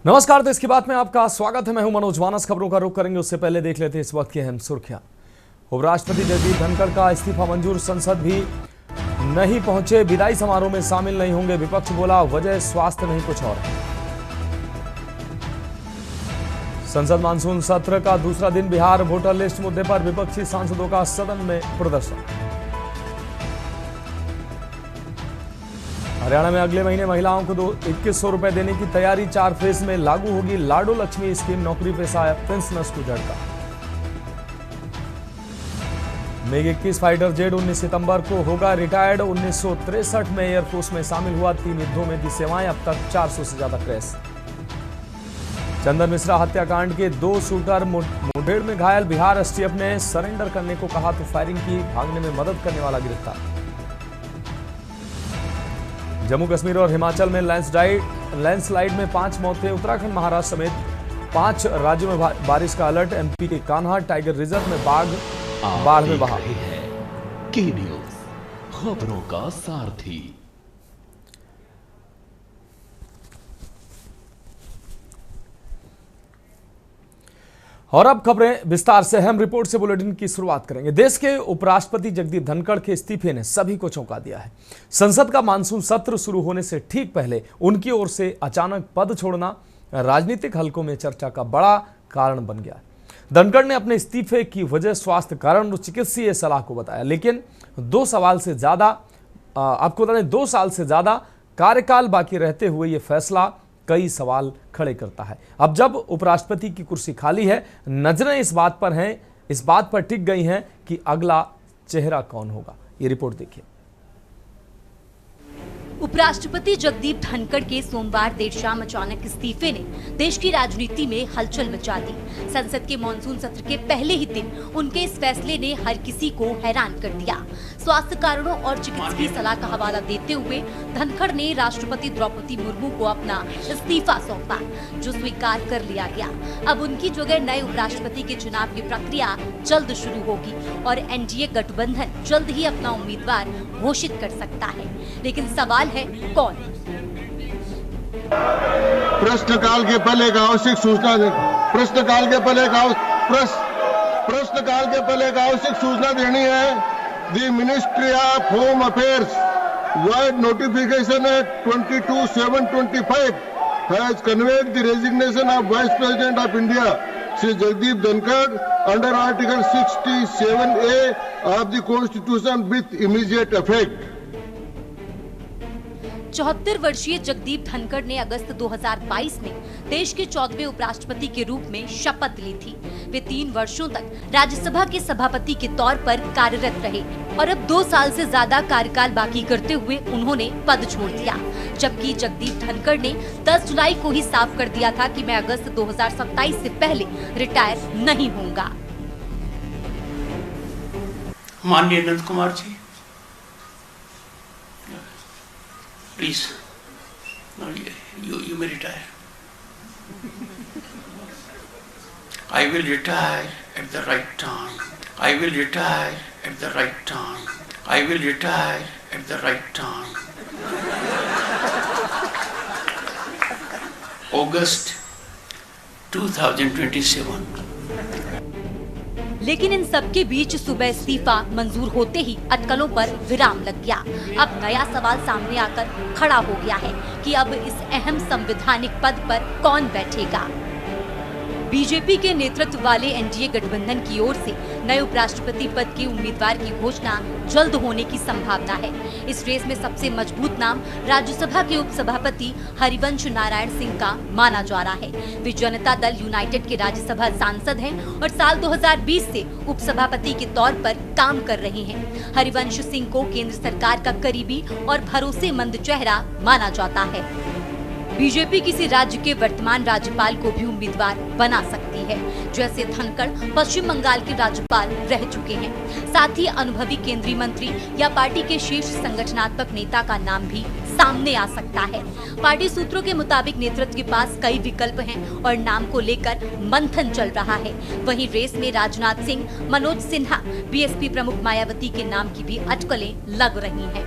नमस्कार, देश की बात में आपका स्वागत है। मैं हूं मनोज मानस। खबरों का रुख करेंगे उससे पहले देख लेते हैं इस वक्त की अहम सुर्खियां। उपराष्ट्रपति जगदीप धनखड़ का इस्तीफा मंजूर, संसद भी नहीं पहुंचे, विदाई समारोह में शामिल नहीं होंगे। विपक्ष बोला वजह स्वास्थ्य नहीं कुछ और। संसद मानसून सत्र का दूसरा दिन बिहार वोटर लिस्ट मुद्दे पर विपक्षी सांसदों का सदन में प्रदर्शन। हरियाणा में अगले महीने महिलाओं को 2100 रुपए देने की तैयारी, 4 फेज में लागू होगी लाडो लक्ष्मी स्कीम। नौकरी पेशा पेंशनर्स को झटका। मिग 21 फाइटर जेट 19 सितंबर को होगा रिटायर्ड। 1963 में एयरफोर्स में शामिल हुआ, 3 युद्धों में दी सेवाएं, अब तक 400 से ज्यादा क्रैश। चंदन मिश्रा हत्याकांड के 2 शूटर मुठभेड़ में घायल, बिहार एसटीएफ ने सरेंडर करने को कहा तो फायरिंग की, भागने में मदद करने वाला गिरफ्तार। जम्मू कश्मीर और हिमाचल में लैंडस्लाइड में 5 मौतें, उत्तराखंड महाराष्ट्र समेत 5 राज्यों में बारिश का अलर्ट। एमपी के कान्हा टाइगर रिजर्व में बाढ़ में बहा। की न्यूज़, खबरों का सारथी। और अब खबरें विस्तार से। अहम रिपोर्ट से बुलेटिन की शुरुआत करेंगे। देश के उपराष्ट्रपति जगदीप धनखड़ के इस्तीफे ने सभी को चौंका दिया है। संसद का मानसून सत्र शुरू होने से ठीक पहले उनकी ओर से अचानक पद छोड़ना राजनीतिक हलकों में चर्चा का बड़ा कारण बन गया है। धनखड़ ने अपने इस्तीफे की वजह स्वास्थ्य कारण और चिकित्सीय सलाह को बताया, लेकिन 2 साल से ज्यादा कार्यकाल बाकी रहते हुए यह फैसला कई सवाल खड़े करता है। अब जब उपराष्ट्रपति की कुर्सी खाली है, नजरें इस बात पर टिक गई हैं कि अगला चेहरा कौन होगा। ये रिपोर्ट देखिए। उपराष्ट्रपति जगदीप धनखड़ के सोमवार देर शाम अचानक इस्तीफे ने देश की राजनीति में हलचल मचा दी। संसद के मॉनसून सत्र के पहले ही दिन उनके इस फैसले ने हर किसी को हैरान कर दिया। स्वास्थ्य कारणों और चिकित्सीय सलाह का हवाला देते हुए धनखड़ ने राष्ट्रपति द्रौपदी मुर्मू को अपना इस्तीफा सौंपा, जो स्वीकार कर लिया गया। अब उनकी जगह नए उपराष्ट्रपति के चुनाव की प्रक्रिया जल्द शुरू होगी और एनडीए गठबंधन जल्द ही अपना उम्मीदवार घोषित कर सकता है। लेकिन सवाल है कौन? प्रश्नकाल के पहले एक आवश्यक सूचना देनी है। The ministry of home affairs wide notification eight 22/7/25 has conveyed the resignation of Vice President of India, Shri Jagdeep Dhankad, under Article 67A of the Constitution with immediate effect. 74 वर्षीय जगदीप धनखड़ ने अगस्त 2022 में देश के 14वें उपराष्ट्रपति के रूप में शपथ ली थी। वे 3 वर्षों तक राज्यसभा के सभापति के तौर पर कार्यरत रहे और अब 2 साल से ज्यादा कार्यकाल बाकी करते हुए उन्होंने पद छोड़ दिया। जबकि जगदीप धनखड़ ने 10 जुलाई को ही साफ कर दिया था कि मैं अगस्त 2027 से पहले रिटायर नहीं होऊंगा। माननीय Nand Kumar ji, please, now you may retire. I will retire at the right time. I will retire at the right time. I will retire at the right time. August 2027. लेकिन इन सबके बीच सुबह इस्तीफा मंजूर होते ही अटकलों पर विराम लग गया। अब नया सवाल सामने आकर खड़ा हो गया है कि अब इस अहम संवैधानिक पद पर कौन बैठेगा। बीजेपी के नेतृत्व वाले एनडीए गठबंधन की ओर से नए उपराष्ट्रपति पद के उम्मीदवार की घोषणा जल्द होने की संभावना है। इस रेस में सबसे मजबूत नाम राज्यसभा के उपसभापति हरिवंश नारायण सिंह का माना जा रहा है। वे जनता दल यूनाइटेड के राज्यसभा सांसद हैं और साल 2020 से उपसभापति के तौर पर काम कर रहे हैं। हरिवंश सिंह को केंद्र सरकार का करीबी और भरोसेमंद चेहरा माना जाता है। बीजेपी किसी राज्य के वर्तमान राज्यपाल को भी उम्मीदवार बना सकती है। जैसे धनखड़ पश्चिम बंगाल के राज्यपाल रह चुके हैं। साथ ही अनुभवी केंद्रीय मंत्री या पार्टी के शीर्ष संगठनात्मक नेता का नाम भी सामने आ सकता है। पार्टी सूत्रों के मुताबिक नेतृत्व के पास कई विकल्प हैं और नाम को लेकर मंथन चल रहा है। वहीं रेस में राजनाथ सिंह, मनोज सिन्हा, बीएसपी प्रमुख मायावती के नाम की भी अटकलें लग रही हैं।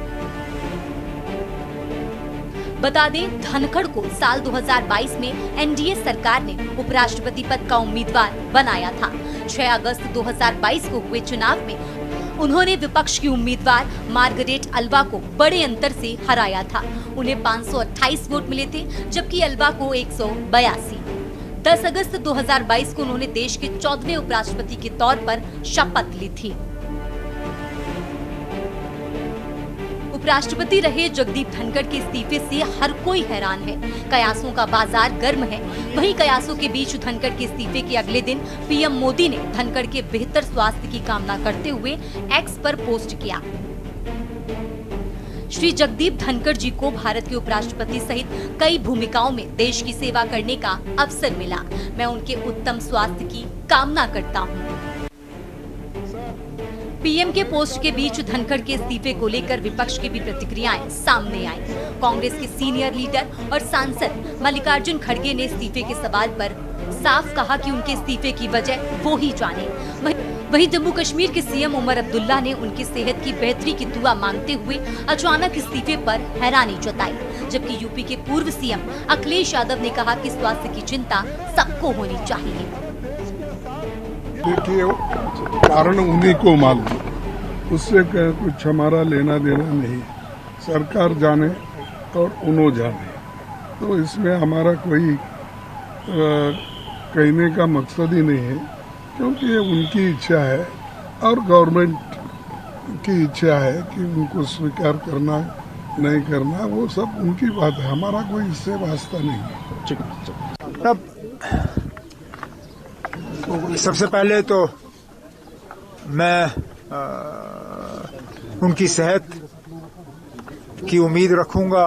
बता दें, धनखड़ को साल 2022 में एनडीए सरकार ने उपराष्ट्रपति पद का उम्मीदवार बनाया था। 6 अगस्त 2022 को हुए चुनाव में उन्होंने विपक्ष की उम्मीदवार मार्गरेट अल्वा को बड़े अंतर से हराया था। उन्हें 528 वोट मिले थे, जबकि अल्वा को 182। 10 अगस्त 2022 को उन्होंने देश के 14वें उपराष्ट्रपति के तौर पर शपथ ली थी। उपराष्ट्रपति रहे जगदीप धनखड़ के इस्तीफे से हर कोई हैरान है। कयासों का बाजार गर्म है। वहीं कयासों के बीच धनखड़ के इस्तीफे के अगले दिन पीएम मोदी ने धनखड़ के बेहतर स्वास्थ्य की कामना करते हुए एक्स पर पोस्ट किया। श्री जगदीप धनखड़ जी को भारत के उपराष्ट्रपति सहित कई भूमिकाओं में देश की सेवा करने का अवसर मिला। मैं उनके उत्तम स्वास्थ्य की कामना करता हूँ। पीएम के पोस्ट के बीच धनखड़ के इस्तीफे को लेकर विपक्ष की भी प्रतिक्रियाएं सामने आई। कांग्रेस के सीनियर लीडर और सांसद मल्लिकार्जुन खड़गे ने इस्तीफे के सवाल पर साफ कहा कि उनके इस्तीफे की वजह वो ही जाने। वहीं जम्मू कश्मीर के सीएम उमर अब्दुल्ला ने उनकी सेहत की बेहतरी की दुआ मांगते हुए अचानक इस्तीफे पर हैरानी जताई, जबकि यूपी के पूर्व सीएम अखिलेश यादव ने कहा कि स्वास्थ्य की चिंता सबको होनी चाहिए। देखिए, कारण उन्हीं को मालूम, उससे कुछ हमारा लेना देना नहीं। सरकार जाने और उन्हों जाने, तो इसमें हमारा कोई कहने का मकसद ही नहीं है, क्योंकि ये उनकी इच्छा है और गवर्नमेंट की इच्छा है कि उनको स्वीकार करना नहीं करना, वो सब उनकी बात है। हमारा कोई इससे वास्ता नहीं है। अब सबसे पहले तो मैं उनकी सेहत की उम्मीद रखूंगा,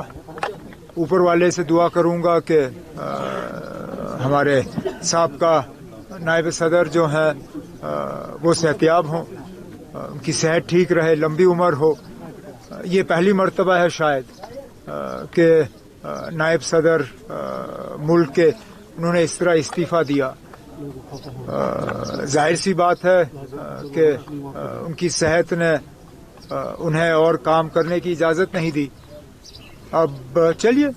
ऊपर वाले से दुआ करूंगा कि हमारे साबका नायब सदर जो हैं वो सेहतियाब हों, उनकी सेहत ठीक रहे, लंबी उम्र हो। ये पहली मर्तबा है शायद कि नायब सदर मुल्क के उन्होंने इस तरह इस्तीफा दिया। जाहिर सी बात है कि उनकी सेहत ने उन्हें और काम करने की इजाज़त नहीं दी। अब चलिए,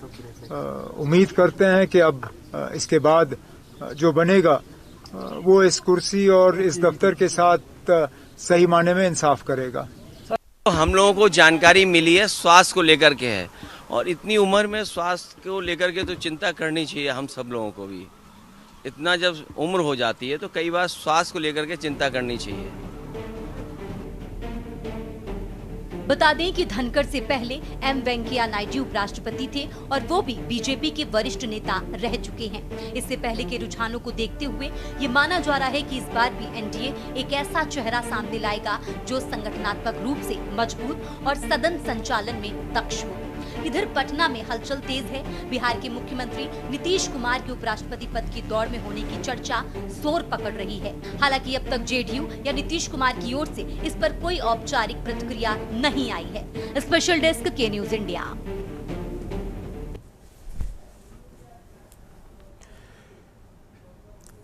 उम्मीद करते हैं कि अब इसके बाद जो बनेगा वो इस कुर्सी और इस दफ्तर के साथ सही माने में इंसाफ करेगा। हम लोगों को जानकारी मिली है स्वास्थ्य को लेकर के है, और इतनी उम्र में स्वास्थ्य को लेकर के तो चिंता करनी चाहिए हम सब लोगों को भी। इतना जब उम्र हो जाती है तो कई बार स्वास्थ्य को लेकर के चिंता करनी चाहिए। बता दें कि धनखड़ से पहले एम वेंकैया नायडू उपराष्ट्रपति थे और वो भी बीजेपी के वरिष्ठ नेता रह चुके हैं। इससे पहले के रुझानों को देखते हुए ये माना जा रहा है कि इस बार भी एनडीए एक ऐसा चेहरा सामने लाएगा जो संगठनात्मक रूप से मजबूत और सदन संचालन में दक्ष हो। इधर पटना में हलचल तेज है। बिहार के मुख्यमंत्री नीतीश कुमार के उपराष्ट्रपति पद की दौड़ में होने की चर्चा जोर पकड़ रही है। हालांकि अब तक जेडीयू या नीतीश कुमार की ओर से इस पर कोई औपचारिक प्रतिक्रिया नहीं आई है। स्पेशल डेस्क के न्यूज इंडिया।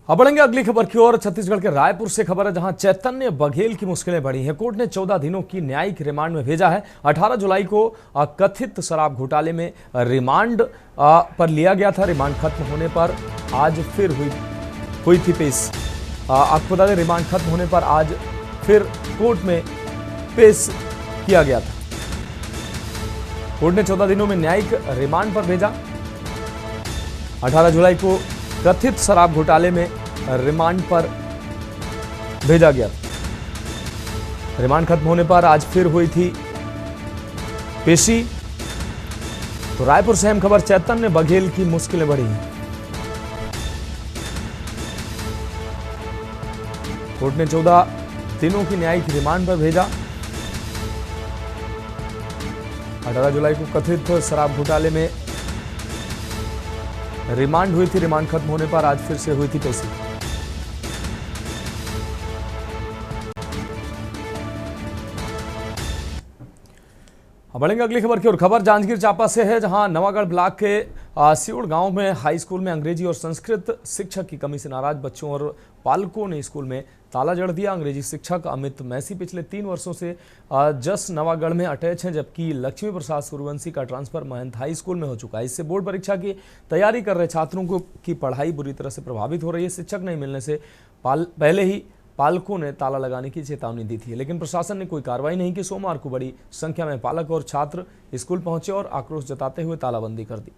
अब बढ़ेंगे अगली खबर की ओर। छत्तीसगढ़ के रायपुर से खबर है, जहां चैतन्य बघेल की मुश्किलें बढ़ी हैं। कोर्ट ने 14 दिनों की न्यायिक रिमांड में भेजा है। 18 जुलाई को कथित शराब घोटाले में रिमांड पर लिया गया था। रिमांड खत्म होने पर आज फिर हुई थी पेश। आपको बता दें, रिमांड खत्म होने पर आज फिर कोर्ट में पेश किया गया था। कोर्ट ने 14 दिनों में न्यायिक रिमांड पर भेजा। 18 जुलाई को कथित शराब घोटाले में रिमांड पर भेजा गया। रिमांड खत्म होने पर आज फिर हुई थी पेशी। तो रायपुर से अहम खबर, चैतन्य बघेल की मुश्किलें बढ़ी। कोर्ट ने 14 दिनों की न्यायिक रिमांड पर भेजा। 18 जुलाई को कथित शराब घोटाले में रिमांड हुई थी। रिमांड खत्म होने पर आज फिर से हुई थी पेशी। अब बढ़ेंगे अगली खबर की ओर। खबर जांजगीर चांपा से है, जहां नवागढ़ ब्लॉक के सिउड़ गांव में हाई स्कूल में अंग्रेजी और संस्कृत शिक्षक की कमी से नाराज बच्चों और पालकों ने स्कूल में ताला जड़ दिया। अंग्रेजी शिक्षक अमित मैसी पिछले 3 वर्षों से जस नवागढ़ में अटैच हैं, जबकि लक्ष्मी प्रसाद सूर्यवंशी का ट्रांसफर महंत हाई स्कूल में हो चुका है। इससे बोर्ड परीक्षा की तैयारी कर रहे छात्रों की पढ़ाई बुरी तरह से प्रभावित हो रही है। शिक्षक नहीं मिलने से पहले ही पालकों ने ताला लगाने की चेतावनी दी थी, लेकिन प्रशासन ने कोई कार्रवाई नहीं की। सोमवार को बड़ी संख्या में पालक और छात्र स्कूल पहुंचे और आक्रोश जताते हुए तालाबंदी कर दी।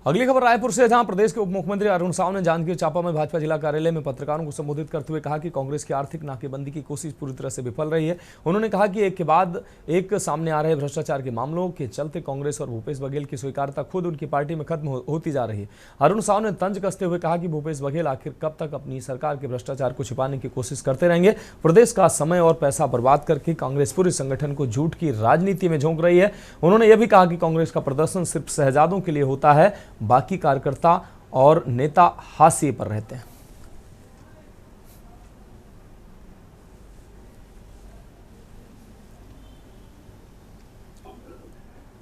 अगली खबर रायपुर से, जहां प्रदेश के उप मुख्यमंत्री अरुण साव ने जांजगीर चांपा में भाजपा जिला कार्यालय में पत्रकारों को संबोधित करते हुए कहा कि कांग्रेस की आर्थिक नाकेबंदी की कोशिश पूरी तरह से विफल रही है। उन्होंने कहा कि एक के बाद एक सामने आ रहे भ्रष्टाचार के मामलों के चलते कांग्रेस और भूपेश बघेल की स्वीकार्यता खुद उनकी पार्टी में खत्म होती जा रही है। अरुण साव ने तंज कसते हुए कहा कि भूपेश बघेल आखिर कब तक अपनी सरकार के भ्रष्टाचार को छिपाने की कोशिश करते रहेंगे। प्रदेश का समय और पैसा बर्बाद करके कांग्रेस पूरे संगठन को झूठ की राजनीति में झोंक रही है। उन्होंने यह भी कहा कि कांग्रेस का प्रदर्शन सिर्फ शहजादों के लिए होता है, बाकी कार्यकर्ता और नेता हाशिए पर रहते हैं।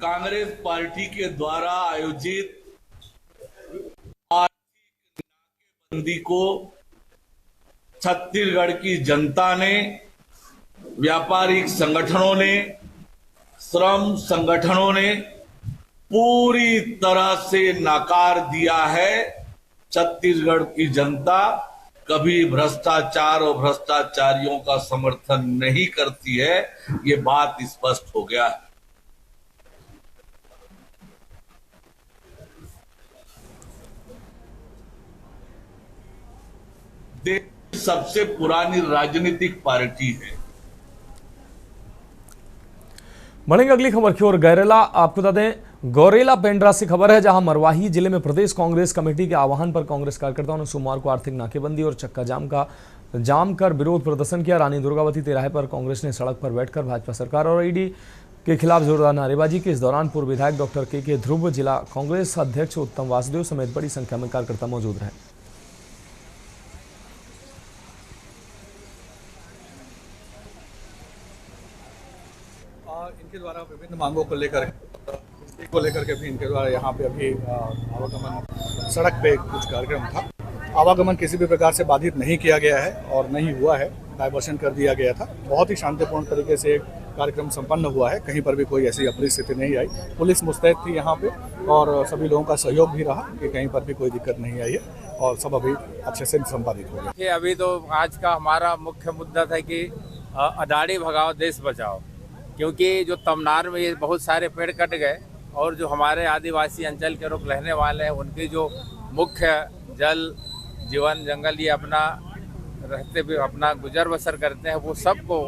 कांग्रेस पार्टी के द्वारा आयोजित बंदी को छत्तीसगढ़ की जनता ने, व्यापारिक संगठनों ने, श्रम संगठनों ने पूरी तरह से नकार दिया है। छत्तीसगढ़ की जनता कभी भ्रष्टाचार और भ्रष्टाचारियों का समर्थन नहीं करती है, ये बात स्पष्ट हो गया है। देश सबसे पुरानी राजनीतिक पार्टी है। बढ़ेंगे अगली खबर की ओर। आपको बता दें, गौरेला पेंड्रा से खबर है, जहां मरवाही जिले में प्रदेश कांग्रेस कमेटी के आह्वान पर कांग्रेस कार्यकर्ताओं ने सोमवार को आर्थिक नाकेबंदी और चक्का जाम कर विरोध प्रदर्शन किया। रानी दुर्गावती तिराहे पर कांग्रेस ने सड़क पर बैठकर भाजपा सरकार और ईडी के खिलाफ जोरदार नारेबाजी की। इस दौरान पूर्व विधायक डॉक्टर के ध्रुव, जिला कांग्रेस अध्यक्ष उत्तम वासुदेव समेत बड़ी संख्या में कार्यकर्ता मौजूद रहे। इनके द्वारा विभिन्न मांगों को लेकर के भी इनके द्वारा यहाँ पे अभी आवागमन, सड़क पे कुछ कार्यक्रम था। आवागमन किसी भी प्रकार से बाधित नहीं किया गया है और नहीं हुआ है, डायवर्शन कर दिया गया था। बहुत ही शांतिपूर्ण तरीके से कार्यक्रम संपन्न हुआ है, कहीं पर भी कोई ऐसी अप्रिय स्थिति नहीं आई। पुलिस मुस्तैद थी यहाँ पे और सभी लोगों का सहयोग भी रहा कि कहीं पर भी कोई दिक्कत नहीं आई है और सब अभी अच्छे से संपादित हो गया। अभी तो आज का हमारा मुख्य मुद्दा था कि अडाड़ी भगाओ देश बचाओ, क्योंकि जो तमनार में ये बहुत सारे पेड़ कट गए और जो हमारे आदिवासी अंचल के लोग रहने वाले हैं उनकी जो मुख्य जल जीवन जंगल ये अपना रहते भी अपना गुजर बसर करते हैं, वो सबको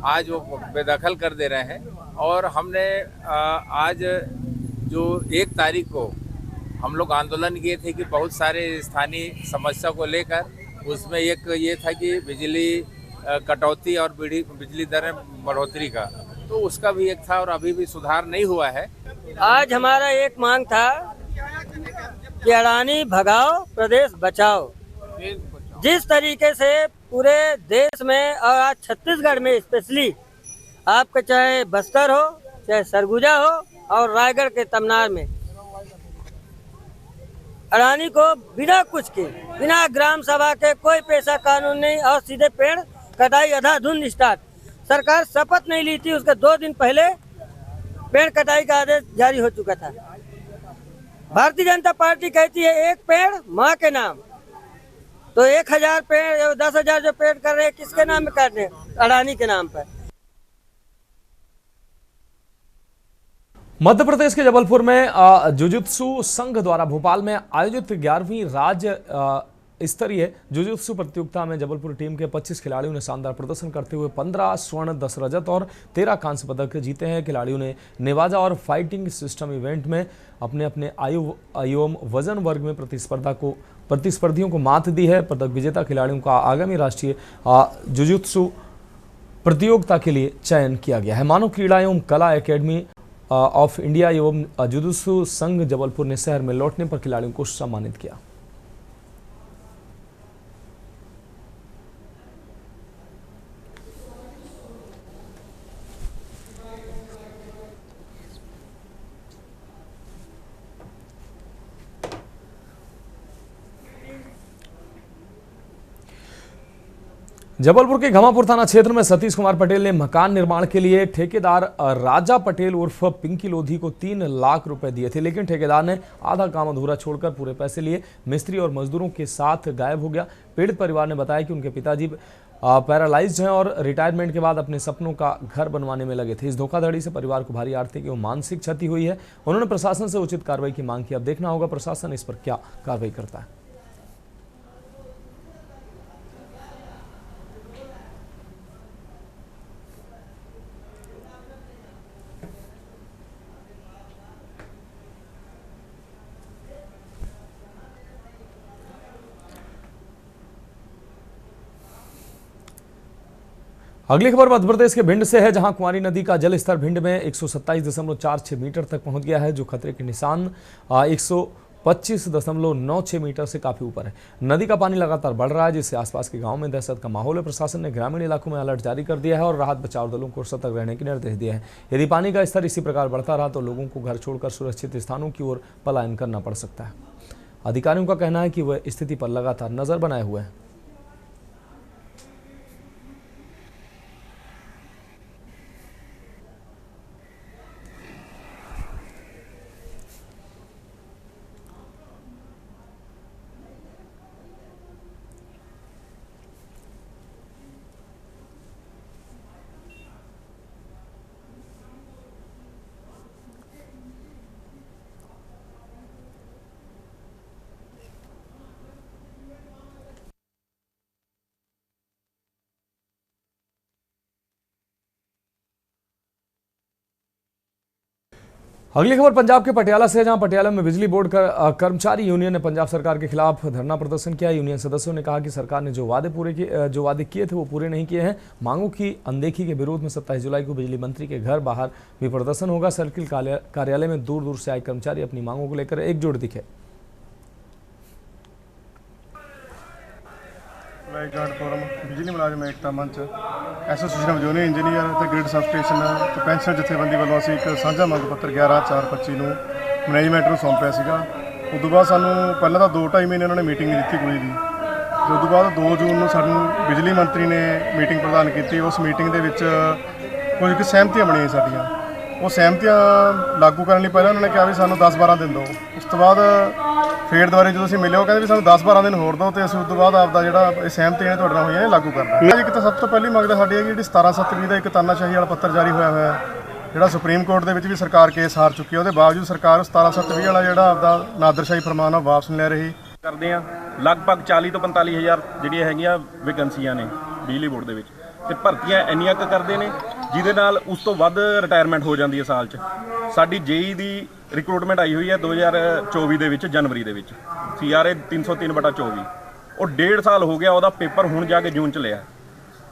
आज वो बेदखल कर दे रहे हैं। और हमने आज जो 1 तारीख को हम लोग आंदोलन किए थे कि बहुत सारे स्थानीय समस्या को लेकर, उसमें एक ये था कि बिजली कटौती और बिजली दरें बढ़ोतरी का, तो उसका भी एक था और अभी भी सुधार नहीं हुआ है। आज हमारा एक मांग था कि अडानी भगाओ प्रदेश बचाओ। जिस तरीके से पूरे देश में और आज छत्तीसगढ़ में स्पेशली आपका चाहे बस्तर हो, चाहे सरगुजा हो और रायगढ़ के तमनार में अडानी को बिना कुछ के, बिना ग्राम सभा के, कोई पैसा कानून नहीं और सीधे पेड़ कटाई अंधाधुंध स्टार्ट। सरकार शपथ नहीं ली थी, उसके 2 दिन पहले पेड़ कटाई का आदेश जारी हो चुका था। भारतीय जनता पार्टी कहती है 1 पेड़ माँ के नाम, तो 1000 पेड़ 10,000 जो पेड़ कर रहे हैं किसके नाम में कर रहे हैं? अडानी के नाम पर। मध्य प्रदेश के जबलपुर में जुजुत्सु संघ द्वारा भोपाल में आयोजित 11वीं राज्य स्तरीय जुजुत्सु प्रतियोगिता में जबलपुर टीम के 25 खिलाड़ियों ने शानदार प्रदर्शन करते हुए 15 स्वर्ण, 10 रजत और 13 कांस्य पदक जीते हैं। खिलाड़ियों ने नेवाजा और फाइटिंग सिस्टम इवेंट में अपने अपने आयु एवं वजन वर्ग में प्रतिस्पर्धियों को मात दी है। पदक विजेता खिलाड़ियों का आगामी राष्ट्रीय जुजुत्सु प्रतियोगिता के लिए चयन किया गया है। मानव क्रीड़ा एवं कला एकेडमी ऑफ इंडिया एवं जुजुत्सु संघ जबलपुर ने शहर में लौटने पर खिलाड़ियों को सम्मानित किया। जबलपुर के घमापुर थाना क्षेत्र में सतीश कुमार पटेल ने मकान निर्माण के लिए ठेकेदार राजा पटेल उर्फ पिंकी लोधी को 3 लाख रुपए दिए थे, लेकिन ठेकेदार ने आधा काम अधूरा छोड़कर पूरे पैसे लिए मिस्त्री और मजदूरों के साथ गायब हो गया। पीड़ित परिवार ने बताया कि उनके पिताजी पैरालाइज्ड हैं और रिटायरमेंट के बाद अपने सपनों का घर बनवाने में लगे थे। इस धोखाधड़ी से परिवार को भारी आर्थिक एवं मानसिक क्षति हुई है। उन्होंने प्रशासन से उचित कार्रवाई की मांग की। अब देखना होगा प्रशासन इस पर क्या कार्रवाई करता है। अगली खबर मध्य प्रदेश के भिंड से है, जहां कुंवारी नदी का जल स्तर भिंड में 127.46 मीटर तक पहुंच गया है, जो खतरे के निशान 125.96 मीटर से काफी ऊपर है। नदी का पानी लगातार बढ़ रहा है, जिससे आसपास के गांवों में दहशत का माहौल है। प्रशासन ने ग्रामीण इलाकों में अलर्ट जारी कर दिया है और राहत बचाव दलों को सतर्क रहने के निर्देश दिए हैं। यदि पानी का स्तर इसी प्रकार बढ़ता रहा तो लोगों को घर छोड़कर सुरक्षित स्थानों की ओर पलायन करना पड़ सकता है। अधिकारियों का कहना है कि वह स्थिति पर लगातार नजर बनाए हुए हैं। अगली खबर पंजाब के पटियाला से है, जहां पटियाला में बिजली बोर्ड कर्मचारी यूनियन ने पंजाब सरकार के खिलाफ धरना प्रदर्शन किया। यूनियन सदस्यों ने कहा कि सरकार ने जो वादे किए थे वो पूरे नहीं किए हैं। मांगों की अनदेखी के विरोध में 27 जुलाई को बिजली मंत्री के घर बाहर भी प्रदर्शन होगा। सर्किल कार्यालय में दूर दूर से आए कर्मचारी अपनी मांगों को लेकर एकजुट दिखे। बिजली मुलाजम एकता मंच एसोसीएशन ऑफ जूनियर इंजीनियर तो ग्रिड सब स्टेशन तो पेंशन जथेबंदी वालों असीं एक साझा मंग पत्र 11/4/25 ਨੂੰ मैनेजमेंट ਨੂੰ सौंपिਆ ਸੀਗਾ। ਉਸ ਤੋਂ ਬਾਅਦ ਸਾਨੂੰ ਪਹਿਲਾਂ ਤਾਂ 2-2.5 ਮਹੀਨੇ ਉਹਨਾਂ ਨੇ ਮੀਟਿੰਗ ਨਹੀਂ ਦਿੱਤੀ ਕੋਈ ਵੀ। ਉਸ ਤੋਂ ਬਾਅਦ 2 ਜੂਨ ਨੂੰ ਸਾਨੂੰ ਬਿਜਲੀ ਮੰਤਰੀ ਨੇ ਮੀਟਿੰਗ ਪ੍ਰਦਾਨ ਕੀਤੀ। ਉਸ ਮੀਟਿੰਗ ਦੇ ਵਿੱਚ ਕੁਝ ਕੁ ਸਹਿਮਤੀਆਂ ਬਣੀਆਂ ਸਾਡੀਆਂ। ਉਹ ਸਹਿਮਤੀਆਂ ਲਾਗੂ ਕਰਨ ਲਈ ਪਹਿਲਾਂ ਉਹਨਾਂ ਨੇ ਕਿਹਾ ਵੀ ਸਾਨੂੰ 10-12 ਦਿਨ ਦਿਓ। ਉਸ ਤੋਂ ਬਾਅਦ ਫੇਰ ਦੁਬਾਰੇ ਜਦੋਂ ਅਸੀਂ ਮਿਲੇ ਉਹ ਕਹਿੰਦੇ ਵੀ ਸਾਨੂੰ 10-12 ਦਿਨ ਹੋਰ ਦਿਓ ਤੇ ਅਸੀਂ ਉਸ ਤੋਂ ਬਾਅਦ ਆਪਦਾ ਜਿਹੜਾ ਸਹਿਮਤੀ ਨੇ ਤੁਹਾਡੇ ਨਾਲ ਹੋਈਆਂ ਇਹ ਲਾਗੂ ਕਰਨਾ। ਇੱਕ ਤਾਂ ਸਭ ਤੋਂ ਪਹਿਲੀ ਮੰਗ ਸਾਡੀ ਹੈ ਜਿਹੜੀ 17/7/20 ਦਾ ਇੱਕ ਤਾਨਾਸ਼ਾਹੀ ਵਾਲਾ ਪੱਤਰ ਜਾਰੀ ਹੋਇਆ ਹੈ, ਜਿਹੜਾ ਸੁਪਰੀਮ ਕੋਰਟ ਦੇ ਵਿੱਚ ਵੀ ਸਰਕਾਰ ਕੇਸ ਹਾਰ ਚੁੱਕੀ ਹੈ। ਉਹਦੇ ਬਾਵਜੂਦ ਸਰਕਾਰ 17/7/20 ਵਾਲਾ ਜਿਹੜਾ ਆਪਦਾ ਨਾਦਰਸ਼ਾਹੀ ਫਰਮਾਨ ਆ ਵਾਪਸ ਨਹੀਂ ਲੈ ਰਹੀ। ਕਰਦੇ ਆ ਲਗਭਗ 40 ਤੋਂ 45 ਹਜ਼ਾਰ ਜਿਹੜੀਆਂ ਹੈਗੀਆਂ ਵੈਕੈਂਸੀਆਂ ਨੇ ਬਿਜਲੀ ਬੋਰਡ ਦੇ ਵਿੱਚ ਤੇ ਭਰਤੀਆਂ ਇੰਨੀਆਂ ਕੁ ਕਰਦੇ ਨੇ ਜਿਹਦੇ ਨਾਲ ਉਸ ਤੋਂ ਵੱਧ ਰਿਟਾਇਰਮੈਂਟ ਹੋ ਜਾਂਦੀ ਹੈ ਸਾਲ 'ਚ। ਸਾਡੀ ਜੇਈ ਦੀ ਰਿਕਰੂਟਮੈਂਟ ਆਈ ਹੋਈ ਹੈ 2024 ਦੇ ਵਿੱਚ ਜਨਵਰੀ ਦੇ ਵਿੱਚ CRA 303/24। ਉਹ 1.5 ਸਾਲ ਹੋ ਗਿਆ, ਉਹਦਾ ਪੇਪਰ ਹੁਣ ਜਾ ਕੇ ਜੂਨ 'ਚ ਲਿਆ।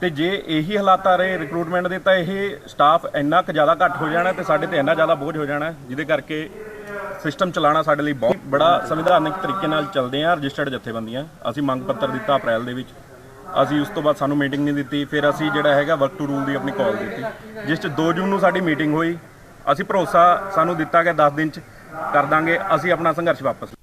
ਤੇ ਜੇ ਇਹੀ ਹਾਲਾਤ ਆ ਰਹੇ ਰਿਕਰੂਟਮੈਂਟ ਦੇ ਤਾਂ ਇਹ ਸਟਾਫ ਇੰਨਾ ਕੁ ਜ਼ਿਆਦਾ ਘੱਟ ਹੋ ਜਾਣਾ ਤੇ ਸਾਡੇ ਤੇ ਇੰਨਾ ਜ਼ਿਆਦਾ ਬੋਝ ਹੋ ਜਾਣਾ, ਜਿਹਦੇ ਕਰਕੇ ਸਿਸਟਮ ਚਲਾਉਣਾ ਸਾਡੇ ਲਈ ਬਹੁਤ ਬੜਾ ਸੰਵਿਧਾਨਕ ਤਰੀਕੇ ਨਾਲ ਚੱਲਦੇ ਆ। ਰਜਿਸਟਰਡ ਜਥੇਬੰਦੀਆਂ ਅਸੀਂ ਮੰਗ ਪੱਤਰ ਦਿੱਤਾ ਅਪ੍ਰੈਲ ਦੇ ਵਿੱਚ, ਅਸੀਂ ਉਸ ਤੋਂ ਬਾਅਦ ਸਾਨੂੰ ਮੀਟਿੰਗ ਨਹੀਂ ਦਿੱਤੀ। ਫਿਰ ਅਸੀਂ ਜਿਹੜਾ ਹੈਗਾ ਵਰਕ ਟੂ ਰੂਲ ਦੀ ਆਪਣੀ ਕਾਲ ਦਿੱਤੀ, ਜਿਸ 'ਚ 2 ਜੂਨ ਨੂੰ ਸਾਡੀ ਮੀਟਿੰਗ ਹੋਈ। ਅਸੀਂ ਭਰੋਸਾ ਸਾਨੂੰ ਦਿੱਤਾ ਗਿਆ 10 ਦਿਨ 'ਚ ਕਰ ਦਾਂਗੇ, ਅਸੀਂ ਆਪਣਾ ਸੰਘਰਸ਼ वापस।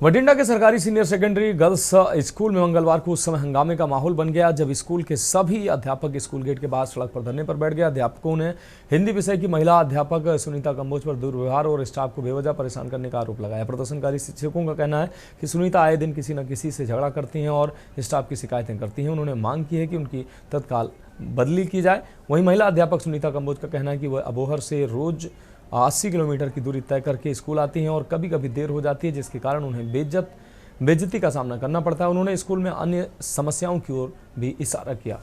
बठिंडा के सरकारी सीनियर सेकेंडरी गर्ल्स स्कूल में मंगलवार को उस समय हंगामे का माहौल बन गया जब स्कूल के सभी अध्यापक स्कूल गेट के बाहर सड़क पर धरने पर बैठ गए। अध्यापकों ने हिंदी विषय की महिला अध्यापक सुनीता कंबोज पर दुर्व्यवहार और स्टाफ को बेवजह परेशान करने का आरोप लगाया। प्रदर्शनकारी शिक्षकों का कहना है कि सुनीता आए दिन किसी न किसी से झगड़ा करती हैं और स्टाफ की शिकायतें करती हैं। उन्होंने मांग की है कि उनकी तत्काल बदली की जाए। वहीं महिला अध्यापक सुनीता कंबोज का कहना है कि वह अबोहर से रोज 80 किलोमीटर की दूरी तय करके स्कूल आती हैं और कभी कभी देर हो जाती है, जिसके कारण उन्हें बेइज्जती का सामना करना पड़ता है। उन्होंने स्कूल में अन्य समस्याओं की ओर भी इशारा किया।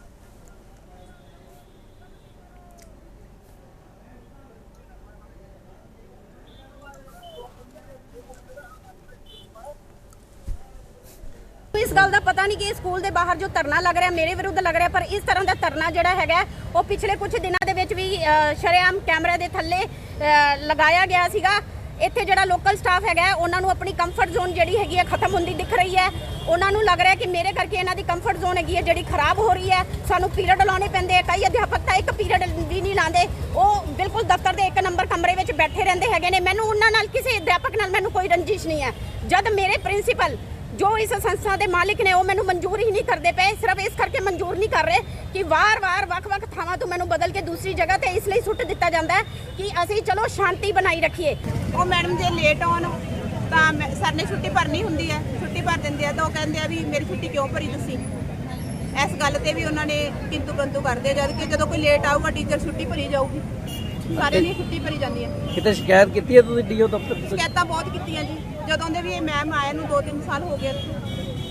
इस गल का पता नहीं कि स्कूल के बाहर जो धरना लग रहा मेरे विरुद्ध लग रहा, पर इस तरह का धरना जिहड़ा हैगा वो पिछले कुछ दिनों के विच भी शरेआम कैमरे के थल्ले लगाया गया सीगा। इत्थे जिहड़ा लोकल स्टाफ हैगा उन्हां नूं अपनी कंफर्ट जोन जिहड़ी हैगी है खत्म होंदी दिख रही है। उन्हां नूं लग रहा है कि मेरे करके इन्हां दी कंफर्ट जोन हैगी है जिहड़ी खराब हो रही है। सानूं पीरियड लाने पैंदे है, कई अध्यापक तां एक पीरियड भी नहीं लांदे, वो बिल्कुल दफ्तर के 1 नंबर कमरे विच बैठे रहिंदे हैगे ने। मैनूं उन्हां नाल किसी अध्यापक नाल मैनूं कोई रंजिश नहीं है, जद मेरे प्रिंसीपल जो इस संस्था के मालिक ने वो मैनूं मंजूर ही नहीं करते पे। सिर्फ इस करके मंजूर नहीं कर रहे कि वार-वार वख-वख थावां तो मैनूं बदल के दूसरी जगह ते इसलिए सुट दिता जाता है कि असीं चलो शांति बनाई रखिए। वो मैडम जे लेट आउण तां सर ने छुट्टी भरनी हुंदी है, छुट्टी भर दिंदे आ, तो वो कहंदे आ भी मेरी छुट्टी क्यों भरी तुसीं। इस गल ते भी उन्होंने किंतु परंतु करदे, जद कि जदों कोई लेट आऊगा टीचर छुट्टी भरी जाऊगी, सारे दी छुट्टी भरी जाती है। किते शिकायत की है तुसीं डीओ दफ्तर? शिकायतां बहुत कीतियां जी, जदों दे भी ये मैम आए नूं 2-3 साल हो गए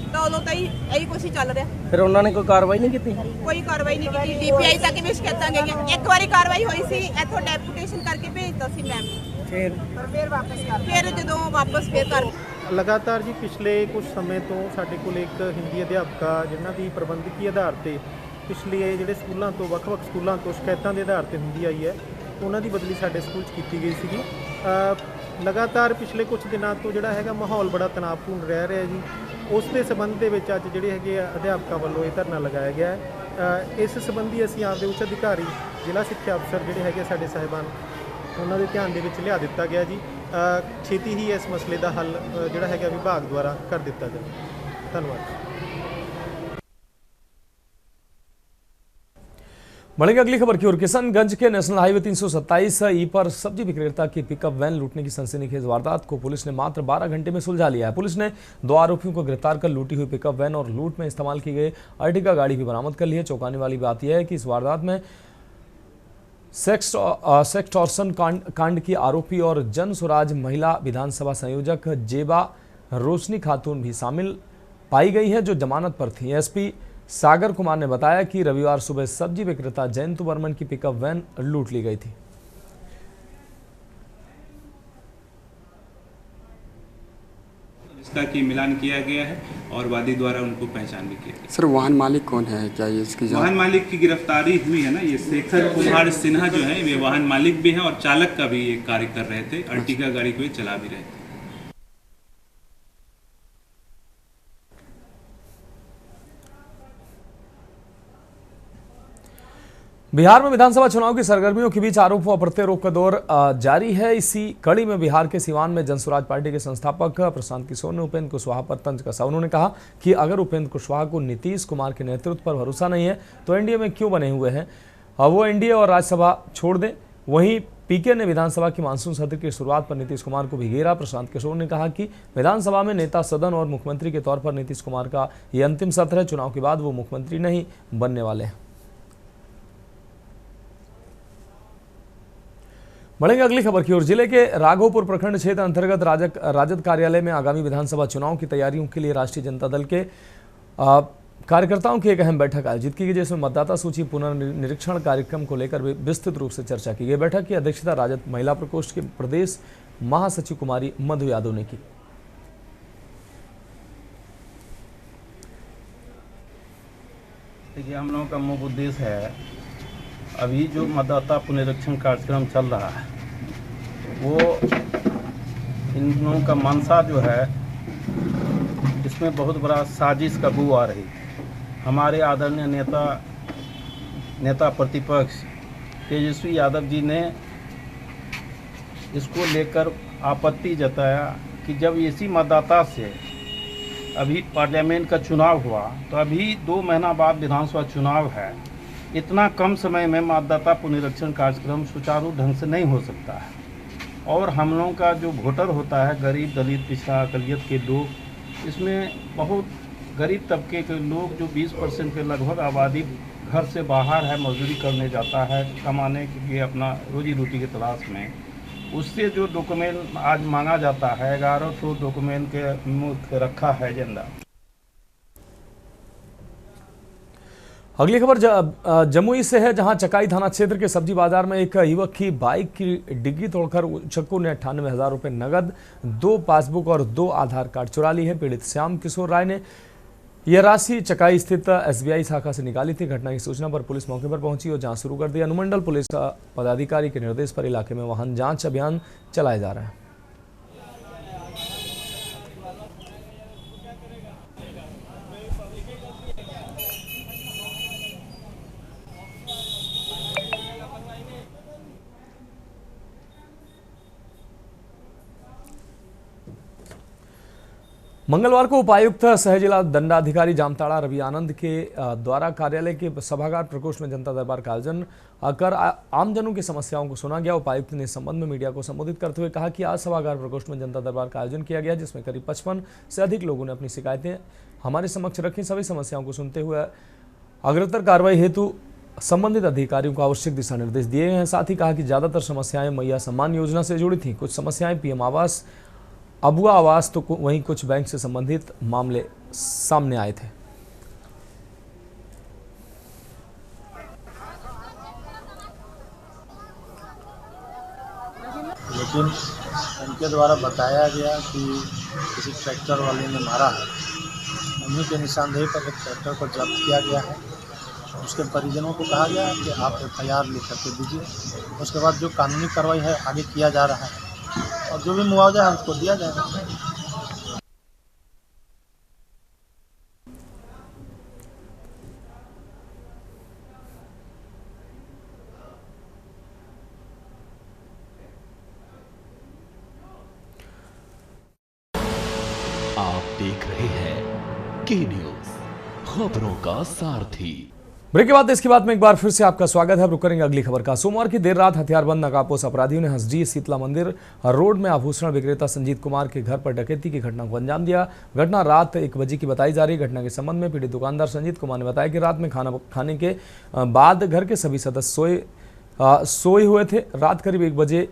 तो उदों तो यही कुछ ही चल रहा। फिर उन्होंने कोई कार्रवाई नहीं की? कोई कार्रवाई नहीं की, DPI तक भी शिकायतां गईयां। एक बारी कार्रवाई हुई सी, इत्थों डेपुटेशन करके भेजता सी मैम, फिर वापस कर, फिर जदों वापस फिर कर। लगातार जी पिछले कुछ समय तो साडे कोल एक हिंदी अध्यापका जिन्हां दी प्रबंधकी आधार ते पिछले जिहड़े स्कूलों तो ਵੱਖ-ਵੱਖ स्कूलों तो शिकायतों के आधार पर होंदी आई है, उन्हां दी बदली साडे स्कूल की गई सीगी। लगातार पिछले कुछ दिनों तो जिहड़ा हैगा माहौल बड़ा तनावपूर्ण रह रहा है जी। उस दे संबंध दे विच अज जिहड़े हैगे अध्यापकों वालों ये धरना लगाया गया है। इस संबंधी असीं आपदे उच्च अधिकारी जिला सिक्ख्या अफसर जिहड़े हैगे साडे साहिबान उन्हां दे ध्यान दे विच लिया दिता गया जी। छेती ही इस मसले का हल जिहड़ा हैगा विभाग द्वारा कर दिता जाए। धन्यवाद। बढ़ेंगे अगली खबर की ओर। किशनगंज के नेशनल हाईवे 327 ई पर सब्जी विक्रेता की पिकअप वैन लूटने की सनसनीखेज वारदात को पुलिस ने मात्र 12 घंटे में सुलझा लिया है। पुलिस ने 2 आरोपियों को गिरफ्तार कर लूटी हुई पिकअप वैन और लूट में इस्तेमाल की गई अर्टिगा गाड़ी भी बरामद कर ली है। चौंकाने वाली बात यह है कि इस वारदात में सेक्सटॉर्शन कांड की आरोपी और जन स्वराज महिला विधानसभा संयोजक जेबा रोशनी खातून भी शामिल पाई गई है, जो जमानत पर थी। एसपी सागर कुमार ने बताया कि रविवार सुबह सब्जी विक्रेता जयंत वर्मन की पिकअप वैन लूट ली गई थी। इसका की मिलान किया गया है और वादी द्वारा उनको पहचान भी किया गया। सर वाहन मालिक कौन है, क्या ये इसकी वाहन मालिक की गिरफ्तारी हुई है ना, ये शेखर कुमार सिन्हा जो है वे वाहन मालिक भी हैं और चालक का भी ये कार्य कर रहे थे, अर्टिगा गाड़ी को ये चला भी रहे थे। बिहार में विधानसभा चुनाव की सरगर्मियों के बीच आरोप व प्रत्यारोप का दौर जारी है। इसी कड़ी में बिहार के सिवान में जनसुराज पार्टी के संस्थापक प्रशांत किशोर ने उपेंद्र कुशवाहा पर तंज कसा। उन्होंने कहा कि अगर उपेंद्र कुशवाहा को नीतीश कुमार के नेतृत्व पर भरोसा नहीं है तो एनडीए में क्यों बने हुए हैं, वो एनडीए और राज्यसभा छोड़ दें। वहीं पीके ने विधानसभा की मानसून सत्र की शुरुआत पर नीतीश कुमार को भी घेरा। प्रशांत किशोर ने कहा कि विधानसभा में नेता सदन और मुख्यमंत्री के तौर पर नीतीश कुमार का ये अंतिम सत्र है। चुनाव के बाद वो मुख्यमंत्री नहीं बनने वाले हैं। बढ़ेंगे अगली खबर की ओर। जिले के राघोपुर प्रखंड क्षेत्र अंतर्गत राजद कार्यालय में आगामी विधानसभा चुनाव की तैयारियों के लिए राष्ट्रीय जनता दल के कार्यकर्ताओं की एक अहम बैठक आयोजित की गई, जिसमें मतदाता सूची पुनर्निरीक्षण कार्यक्रम को लेकर विस्तृत रूप से चर्चा की गई। बैठक की अध्यक्षता राजद महिला प्रकोष्ठ के प्रदेश महासचिव कुमारी मधु यादव ने की। देखिए, हम लोगों का मुख्य उद्देश्य है, अभी जो मतदाता पुनरीक्षण कार्यक्रम चल रहा है वो इन लोगों का मंशा जो है इसमें बहुत बड़ा साजिश का बू आ रही है। हमारे आदरणीय नेता प्रतिपक्ष तेजस्वी यादव जी ने इसको लेकर आपत्ति जताया कि जब इसी मतदाता से अभी पार्लियामेंट का चुनाव हुआ तो अभी 2 महीना बाद विधानसभा चुनाव है, इतना कम समय में मतदाता पुनरीक्षण कार्यक्रम सुचारू ढंग से नहीं हो सकता है। और हम लोगों का जो वोटर होता है, गरीब दलित पिछड़ा अकलियत के लोग, इसमें बहुत गरीब तबके के लोग जो 20% के लगभग आबादी घर से बाहर है, मजदूरी करने जाता है कमाने के लिए अपना रोजी रोटी की तलाश में, उससे जो डॉक्यूमेंट आज मांगा जाता है 1100 डॉक्यूमेंट के मुख्य रखा है एजेंडा। अगली खबर जमुई से है, जहां चकाई थाना क्षेत्र के सब्जी बाजार में एक युवक की बाइक की डिग्गी तोड़कर उचक्कों ने 98,000 रुपये नगद, 2 पासबुक और 2 आधार कार्ड चुरा ली है। पीड़ित श्याम किशोर राय ने यह राशि चकाई स्थित एसबीआई शाखा से निकाली थी। घटना की सूचना पर पुलिस मौके पर पहुंची और जांच शुरू कर दी। अनुमंडल पुलिस पदाधिकारी के निर्देश पर इलाके में वाहन जांच अभियान चलाया जा रहा है। मंगलवार को उपायुक्त सह जिला दंडाधिकारी जामताड़ा रवि आनंद के द्वारा कार्यालय के सभागार प्रकोष्ठ में जनता दरबार का आयोजन कर आमजनों की समस्याओं को सुना गया। उपायुक्त ने इस संबंध में मीडिया को संबोधित करते हुए कहा कि आज सभागार प्रकोष्ठ में जनता दरबार का आयोजन किया गया, जिसमें करीब 55 से अधिक लोगों ने अपनी शिकायतें हमारे समक्ष रखी। सभी समस्याओं को सुनते हुए अग्रतर कार्रवाई हेतु संबंधित अधिकारियों को आवश्यक दिशा निर्देश दिए हैं। साथ ही कहा कि ज्यादातर समस्याएं मैया सम्मान योजना से जुड़ी थी। कुछ समस्याएं पीएम आवास, अबुआ आवास, तो वहीं कुछ बैंक से संबंधित मामले सामने आए थे। लेकिन उनके द्वारा बताया गया कि किसी ट्रैक्टर वाले ने मारा है, उन्हीं के निशानदेही पर ट्रैक्टर को जब्त किया गया है। उसके परिजनों को कहा गया कि आप FIR लिख करके दीजिए। उसके बाद जो कानूनी कार्रवाई है आगे किया जा रहा है और जो भी मुआवजा है उसको दिया जाएगा। आप देख रहे हैं के न्यूज, खबरों का सारथी। ब्रेक के बाद इसके बाद में एक बार फिर से आपका स्वागत है। अब रुक करेंगे अगली खबर का। सोमवार की देर रात हथियारबंद नकाबपोश अपराधियों ने हंसडी शीतला मंदिर रोड में आभूषण विक्रेता संजीत कुमार के घर पर डकैती की घटना को अंजाम दिया। घटना रात 1 बजे की बताई जा रही। घटना के संबंध में पीड़ित दुकानदार संजीत कुमार ने बताया कि रात में खाना खाने के बाद घर के सभी सदस्य सोए हुए थे। रात करीब 1 बजे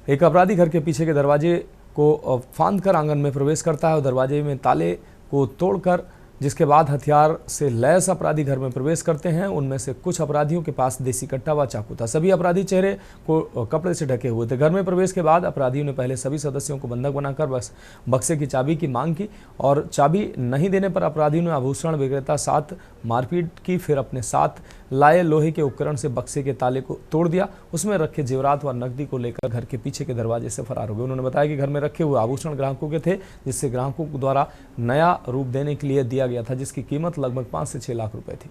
एक अपराधी घर के पीछे के दरवाजे को फांद कर आंगन में प्रवेश करता है और दरवाजे में ताले को तोड़कर, जिसके बाद हथियार से लैस अपराधी घर में प्रवेश करते हैं। उनमें से कुछ अपराधियों के पास देसी कट्टा व चाकू था। सभी अपराधी चेहरे को कपड़े से ढके हुए थे। घर में प्रवेश के बाद अपराधियों ने पहले सभी सदस्यों को बंधक बनाकर बक्से की चाबी की मांग की और चाबी नहीं देने पर अपराधियों ने आभूषण विक्रेता साथ मारपीट की। फिर अपने साथ लाए लोहे के उपकरण से बक्से के ताले को तोड़ दिया। उसमें रखे जेवरात व नकदी को लेकर घर के पीछे के दरवाजे से फरार हो गए। उन्होंने बताया कि घर में रखे हुए आभूषण ग्राहकों के थे, जिससे ग्राहकों द्वारा नया रूप देने के लिए दिया गया था, जिसकी कीमत लगभग 5 से 6 लाख रुपए थी।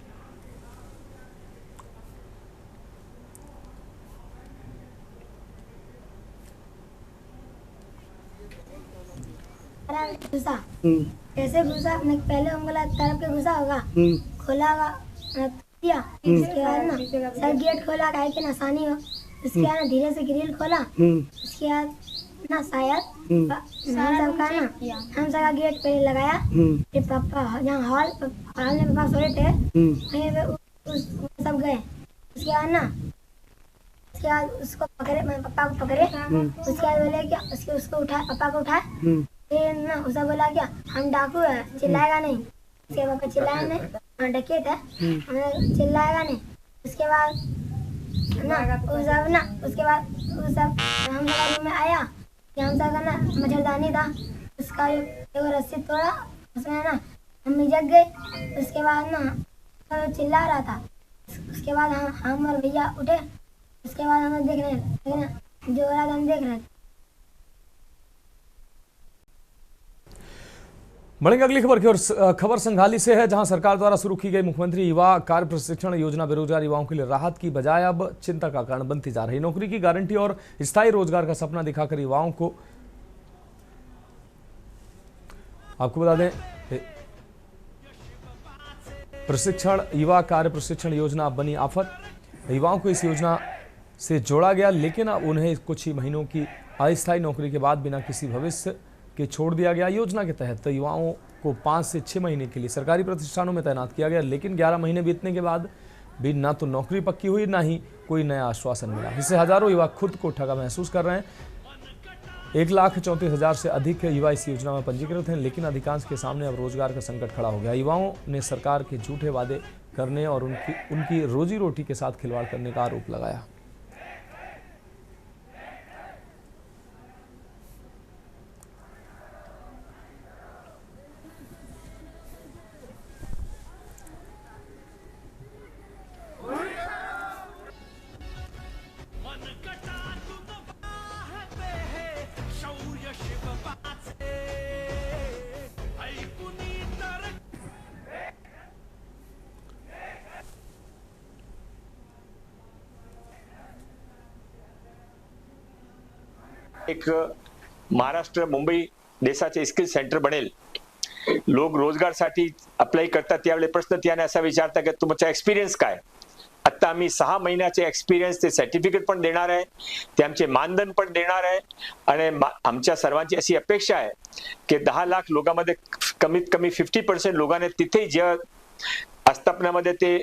घुसा कैसे घुसा? पहले उंगला तरफ के घुसा होगा, खोला होगा दिया। इसके बाद ना सर गेट खोला काहे की आसानी हो। इसके बाद ना धीरे से ग्रिल खोला। उसके बाद ना शायद हम सबका गेट पे लगाया। फिर पापा जहाँ हॉल में पापा सोए थे वहीं पे सब गए। उसके बाद ना उसके बाद उसको पकड़े, पापा को पकड़े। उसके बाद बोले क्या उसको उठाए, पापा को उठाए। फिर ना उसे बोला क्या हम डाकू है, चिल्लाएगा नहीं। उसके पापा चिल्लाया नहीं, डकैत है, चिल्लाएगा नहीं। उसके बाद ना उसके बाद हम सब रूम में आया कि हम सब का ना मच्छरदानी था, उसका एक रस्सी तोड़ा, उसमें ना मम्मी जग गई। उसके बाद ना चिल्ला रहा था। उसके बाद हम और भैया उठे। उसके बाद हम देख रहे जो हो रहा था हम देख रहे थे। बढ़ेंगे अगली खबर की ओर। खबर संघाली से है, जहां सरकार द्वारा शुरू की गई मुख्यमंत्री युवा कार्य प्रशिक्षण योजना बेरोजगार युवाओं के लिए राहत की बजाय अब चिंता का कारण बनती जा रही। नौकरी की गारंटी और स्थायी रोजगार का सपना दिखाकर युवाओं को, आपको बता दें, प्रशिक्षण युवा कार्य प्रशिक्षण योजना बनी आफत। युवाओं को इस योजना से जोड़ा गया, लेकिन अब उन्हें कुछ ही महीनों की अस्थायी नौकरी के बाद बिना किसी भविष्य के छोड़ दिया गया। योजना के तहत युवाओं को 5 से 6 महीने के लिए सरकारी प्रतिष्ठानों में तैनात किया गया, लेकिन 11 महीने बीतने के बाद भी ना तो नौकरी पक्की हुई, ना ही कोई नया आश्वासन मिला। इससे हजारों युवा खुद को ठगा महसूस कर रहे हैं। 1,34,000 से अधिक युवा इस योजना में पंजीकृत हैं, लेकिन अधिकांश के सामने अब रोजगार का संकट खड़ा हो गया। युवाओं ने सरकार के झूठे वादे करने और उनकी रोजी रोटी के साथ खिलवाड़ करने का आरोप लगाया। एक महाराष्ट्र मुंबई देशाचे स्किल सेंटर बनेल. लोक रोजगारसाठी अप्लाय करतात त्यावेळी प्रश्न त्याने असा विचारता की तुमचा एक्सपिरियन्स काय. आता आम्ही 6 महिन्याचे एक्सपिरियन्स ते सर्टिफिकेट पण देणार आहे, ते आमचे मानधन पण देणार आहे. आणि आमच्या सर्वांची अशी अपेक्षा आहे की 10 लाख लोकांमध्ये कमीत कमी 50% लोकांनी तिथे ज्या आस्थापनामध्ये ते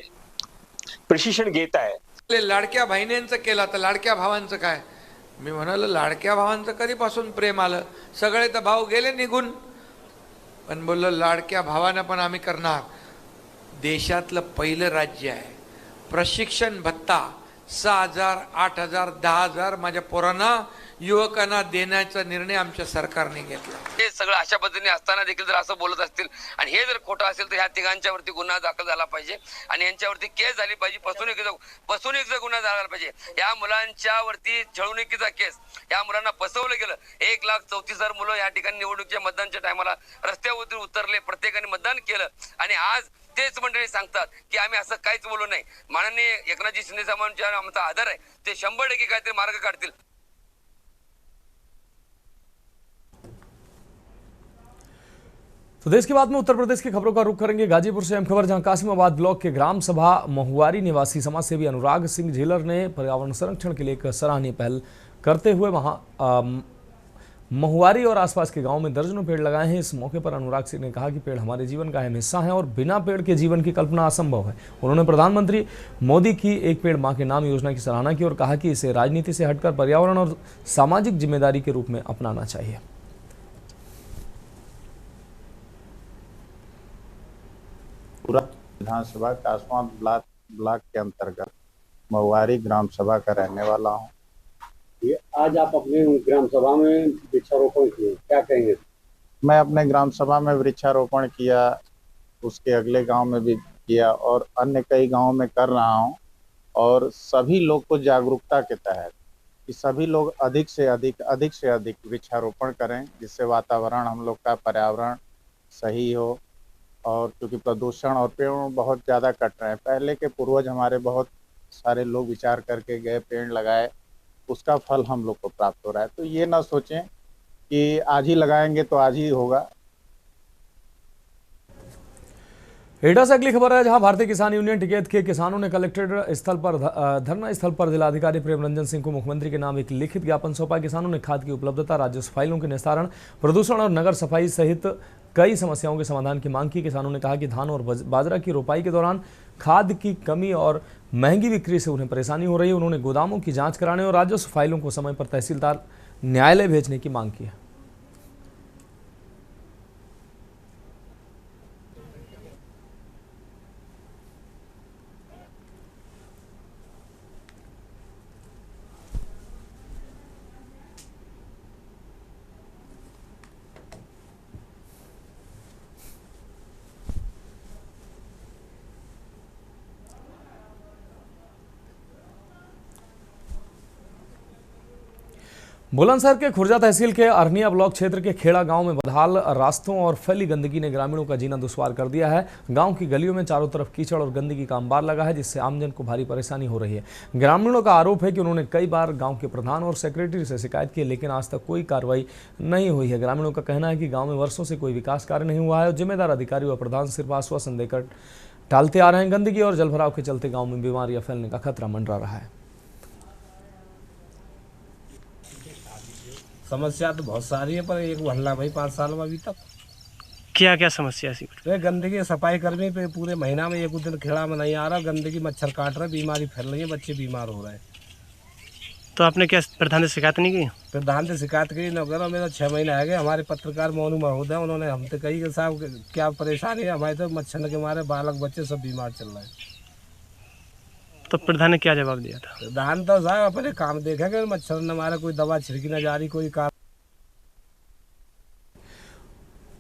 प्रशिक्षण घेत आहे. लाडक्या बहिणींचं केलं तर लाडक्या भावांचं काय. मी म्हणालो लाडक्या भावांचं कधीपासून प्रेम आलं, सगळे तर भाऊ गेले निघून. पण बोललो लाडक्या भावानं पण आम्ही करणार. देशातलं पहिलं राज्य आहे प्रशिक्षण भत्ता 6,000, 8,000, 10,000 माझ्या पोरांना युवकांना देण्याचा निर्णय आमच्या सरकारने घेतला. हे सगळं अशा पद्धतीने असताना देखील जर असं बोलत असतील आणि हे जर खोटं असेल तर ह्या तिघांच्यावरती गुन्हा दाखल झाला पाहिजे आणि यांच्यावरती केस झाली पाहिजे. फसवणुकीचा गुन्हा झाला पाहिजे. या मुलांच्या वरती छळवणुकीचा केस, या मुलांना फसवलं गेलं. 1,34,000 मुलं या ठिकाणी निवडणुकीच्या मतदानच्या टायमाला रस्त्यावरती उतरले, प्रत्येकाने मतदान केलं आणि आज तेच मंडळी सांगतात की आम्ही असं काहीच बोलू नाही. माननीय एकनाथजी शिंदे साहेबांचा आमचा आदर आहे, ते 100% काहीतरी मार्ग काढतील. तो देश के बाद में उत्तर प्रदेश की खबरों का रुख करेंगे गाजीपुर से अहम खबर, जहां कासिमाबाद ब्लॉक के ग्राम सभा महुआरी निवासी समाजसेवी अनुराग सिंह झेलर ने पर्यावरण संरक्षण के लिए एक सराहनीय पहल करते हुए वहां महुआरी और आसपास के गांव में दर्जनों पेड़ लगाए हैं। इस मौके पर अनुराग सिंह ने कहा कि पेड़ हमारे जीवन का अहम हिस्सा है और बिना पेड़ के जीवन की कल्पना असंभव है। उन्होंने प्रधानमंत्री मोदी की एक पेड़ मां के नाम योजना की सराहना की और कहा कि इसे राजनीति से हटकर पर्यावरण और सामाजिक जिम्मेदारी के रूप में अपनाना चाहिए। पूरा विधानसभा कासिमाबाद ब्लॉक के अंतर्गत महुआरी ग्राम सभा का रहने वाला हूँ। ये आज आप अपने ग्राम सभा में वृक्षारोपण किए, क्या कहेंगे? मैं अपने ग्राम सभा में वृक्षारोपण किया, उसके अगले गांव में भी किया और अन्य कई गांवों में कर रहा हूं। और सभी लोग को जागरूकता के तहत कि सभी लोग अधिक से अधिक वृक्षारोपण करें, जिससे वातावरण हम लोग का पर्यावरण सही हो। और क्योंकि प्रदूषण और पेड़ बहुत ज़्यादा कट रहे हैं, पहले के पूर्वज हमारे बहुत सारे लोग विचार करके गए, पेड़ लगाए, उसका फल हम लोग को प्राप्त हो रहा है। तो ये ना सोचें कि आज ही लगाएंगे तो आज ही होगा। एटा से अगली खबर है, जहां भारतीय किसान यूनियन टिकैत के किसानों ने कलेक्ट्रेट स्थल पर धरना स्थल पर जिलाधिकारी प्रेम रंजन सिंह को मुख्यमंत्री के नाम एक लिखित ज्ञापन सौंपा। किसानों ने खाद की उपलब्धता, राजस्व फाइलों के निस्तारण, प्रदूषण और नगर सफाई सहित कई समस्याओं के समाधान की मांग की। किसानों ने कहा कि धान और बाजरा की रोपाई के दौरान खाद की कमी और महंगी बिक्री से उन्हें परेशानी हो रही है। उन्होंने गोदामों की जांच कराने और राजस्व फाइलों को समय पर तहसीलदार न्यायालय भेजने की मांग की है। बुलंदशहर के खुर्जा तहसील के अरनिया ब्लॉक क्षेत्र के खेड़ा गांव में बदहाल रास्तों और फैली गंदगी ने ग्रामीणों का जीना दुश्वार कर दिया है। गांव की गलियों में चारों तरफ कीचड़ और गंदगी का अंबार लगा है, जिससे आमजन को भारी परेशानी हो रही है। ग्रामीणों का आरोप है कि उन्होंने कई बार गांव के प्रधान और सेक्रेटरी से शिकायत की, लेकिन आज तक कोई कार्रवाई नहीं हुई है। ग्रामीणों का कहना है कि गाँव में वर्षों से कोई विकास कार्य नहीं हुआ है और जिम्मेदार अधिकारी व प्रधान सिर्फ आश्वासन देकर टालते आ रहे हैं। गंदगी और जलभराव के चलते गाँव में बीमारियां फैलने का खतरा मंडरा रहा है। समस्या तो बहुत सारी है, पर एक हल्ला भाई 5 साल में अभी तक। क्या क्या समस्या सी? गंदगी, सफाई कर्मी पे पूरे महीना में एक दिन खेड़ा में नहीं आ रहा, गंदगी मच्छर काट रहा है, बीमारी फैल रही है, बच्चे बीमार हो रहे हैं। तो आपने क्या प्रधान से शिकायत नहीं की? प्रधान से शिकायत की न करो, मेरा 6 महीने आ गए। हमारे पत्रकार मोनू महोदय उन्होंने हमसे कही कि साहब क्या परेशानी है, हमारे तो मच्छर के मारे बालक बच्चे सब बीमार चल रहे हैं। तो प्रधान ने क्या जवाब दिया था? प्रधान तो साहब अपने काम देखेंगे, मच्छर न मारे, कोई दवा छिड़की न जा रही, कोई काम।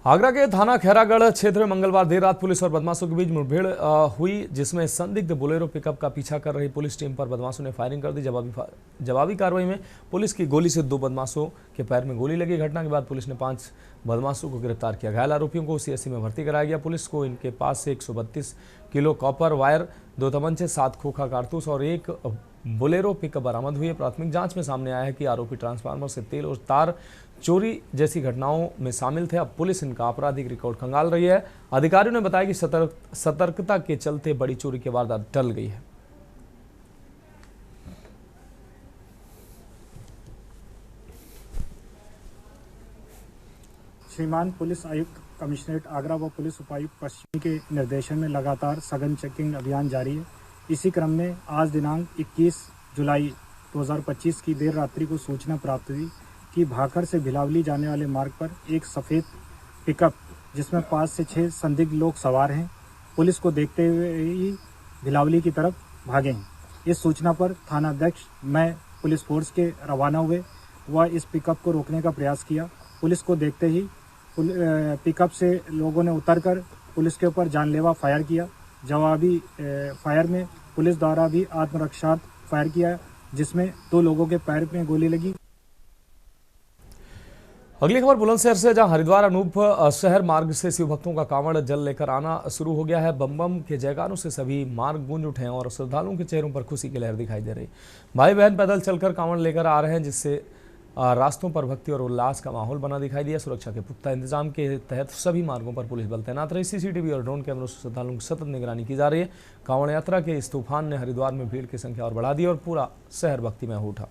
आगरा के थाना खैरागढ़ क्षेत्र में मंगलवार देर रात पुलिस और बदमाशों के बीच मुठभेड़ हुई, जिसमें संदिग्ध बोलेरो पिकअप का पीछा कर रही पुलिस टीम पर बदमाशों ने फायरिंग कर दी। जवाबी कार्रवाई में पुलिस की गोली से 2 बदमाशों के पैर में गोली लगी। घटना के बाद पुलिस ने 5 बदमाशों को गिरफ्तार किया। घायल आरोपियों को CSC में भर्ती कराया गया। पुलिस को इनके पास से 132 किलो कॉपर वायर, 2 तमंचे, 7 खोखा कारतूस और 1 बोलेरो पिकअप बरामद हुई है। प्राथमिक जांच में सामने आया है कि आरोपी ट्रांसफार्मर से तेल और तार चोरी जैसी घटनाओं में शामिल थे। अब पुलिस इनका आपराधिक रिकॉर्ड खंगाल रही है। अधिकारियों ने बताया कि सतर्कता के चलते बड़ी चोरी की वारदात टल गई है। श्रीमान पुलिस आयुक्त कमिश्नरेट आगरा व पुलिस उपायुक्त पश्चिमी के निर्देशन में लगातार सघन चेकिंग अभियान जारी है। इसी क्रम में आज दिनांक 21 जुलाई 2025 की देर रात्रि को सूचना प्राप्त हुई कि भाखड़ से भिलावली जाने वाले मार्ग पर एक सफ़ेद पिकअप जिसमें 5 से 6 संदिग्ध लोग सवार हैं, पुलिस को देखते हुए ही भिलावली की तरफ भागे हैं। इस सूचना पर थानाध्यक्ष मैं पुलिस फोर्स के रवाना हुए व इस पिकअप को रोकने का प्रयास किया। पुलिस को देखते ही पिकअप से लोगों ने उतरकर पुलिस के ऊपर जानलेवा फायर किया। जवाबी फायर में पुलिस द्वारा भी आत्मरक्षार्थ फायर किया, जिसमें 2 लोगों के पैर में गोली लगी। अगली खबर बुलंदशहर से, जहां हरिद्वार अनूप शहर मार्ग से शिव भक्तों का कांवड़ जल लेकर आना शुरू हो गया है। बम बम के जयकारों से सभी मार्ग गूंज उठे हैं और श्रद्धालुओं के चेहरों पर खुशी की लहर दिखाई दे रही। भाई बहन पैदल चलकर कांवड़ लेकर आ रहे हैं, जिससे रास्तों पर भक्ति और उल्लास का माहौल बना दिखाई दिया। सुरक्षा के पुख्ता इंतजाम के तहत सभी मार्गों पर पुलिस बल तैनात रही। सीसीटीवी और ड्रोन कैमरों से श्रद्धालुओं की सतत निगरानी की जा रही है। कांवड़ यात्रा के इस तूफान ने हरिद्वार में भीड़ की संख्या और बढ़ा दी और पूरा शहर भक्तिमय हो उठा।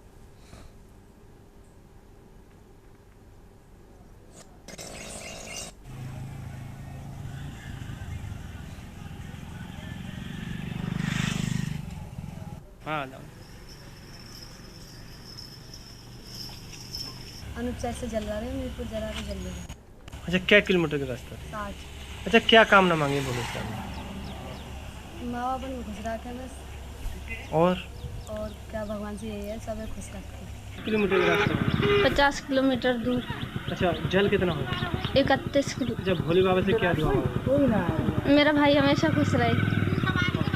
अनुपचर से जल रहे हैं, मीरपुर जला के जल रहे हैं। अच्छा, क्या किलोमीटर का रास्ता? 60। अच्छा, क्या कामना मांगी बोलो इसका? माँ बाप ने खुश रखे बस। और क्या भगवान से यही है, सब खुश रखे। किलोमीटर का रास्ता? 50 किलोमीटर दूर। अच्छा, जल कितना होगा? 31 किलो। जब भोले बाबा से क्या दुआ मांगी? मेरा भाई हमेशा खुश रहे।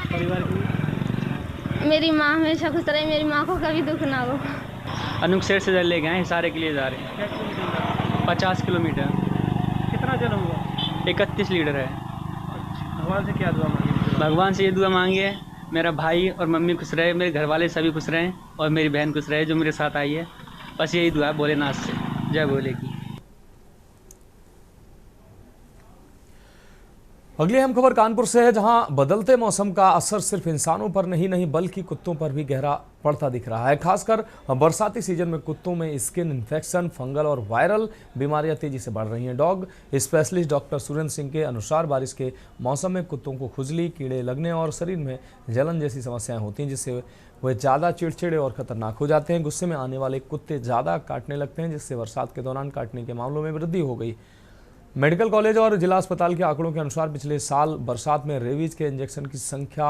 परिवार की? मेरी माँ हमेशा खुश रहे, मेरी माँ को कभी दुख ना हो। अनुपशहर से जल ले गए हैं, हिसारे के लिए जा रहे हैं। 50 किलोमीटर। कितना जल होगा? 31 लीटर है। भगवान से क्या दुआ मांगी? भगवान से ये दुआ मांगी है, मेरा भाई और मम्मी खुश रहे, मेरे घर वाले सभी खुश रहें और मेरी बहन खुश रहे जो मेरे साथ आई है। बस यही दुआ है भोलेनाथ से। जय भोले की। अगली अहम खबर कानपुर से है, जहां बदलते मौसम का असर सिर्फ इंसानों पर नहीं बल्कि कुत्तों पर भी गहरा पड़ता दिख रहा है। खासकर बरसाती सीजन में कुत्तों में स्किन इन्फेक्शन, फंगल और वायरल बीमारियां तेजी से बढ़ रही हैं। Dog specialist doctor Surendra Singh के अनुसार बारिश के मौसम में कुत्तों को खुजली, कीड़े लगने और शरीर में जलन जैसी समस्याएं होती हैं, जिससे वे ज़्यादा चिड़चिड़े और खतरनाक हो जाते हैं। गुस्से में आने वाले कुत्ते ज़्यादा काटने लगते हैं, जिससे बरसात के दौरान काटने के मामलों में वृद्धि हो गई। मेडिकल कॉलेज और जिला अस्पताल के आंकड़ों के अनुसार पिछले साल बरसात में रेबीज के इंजेक्शन की संख्या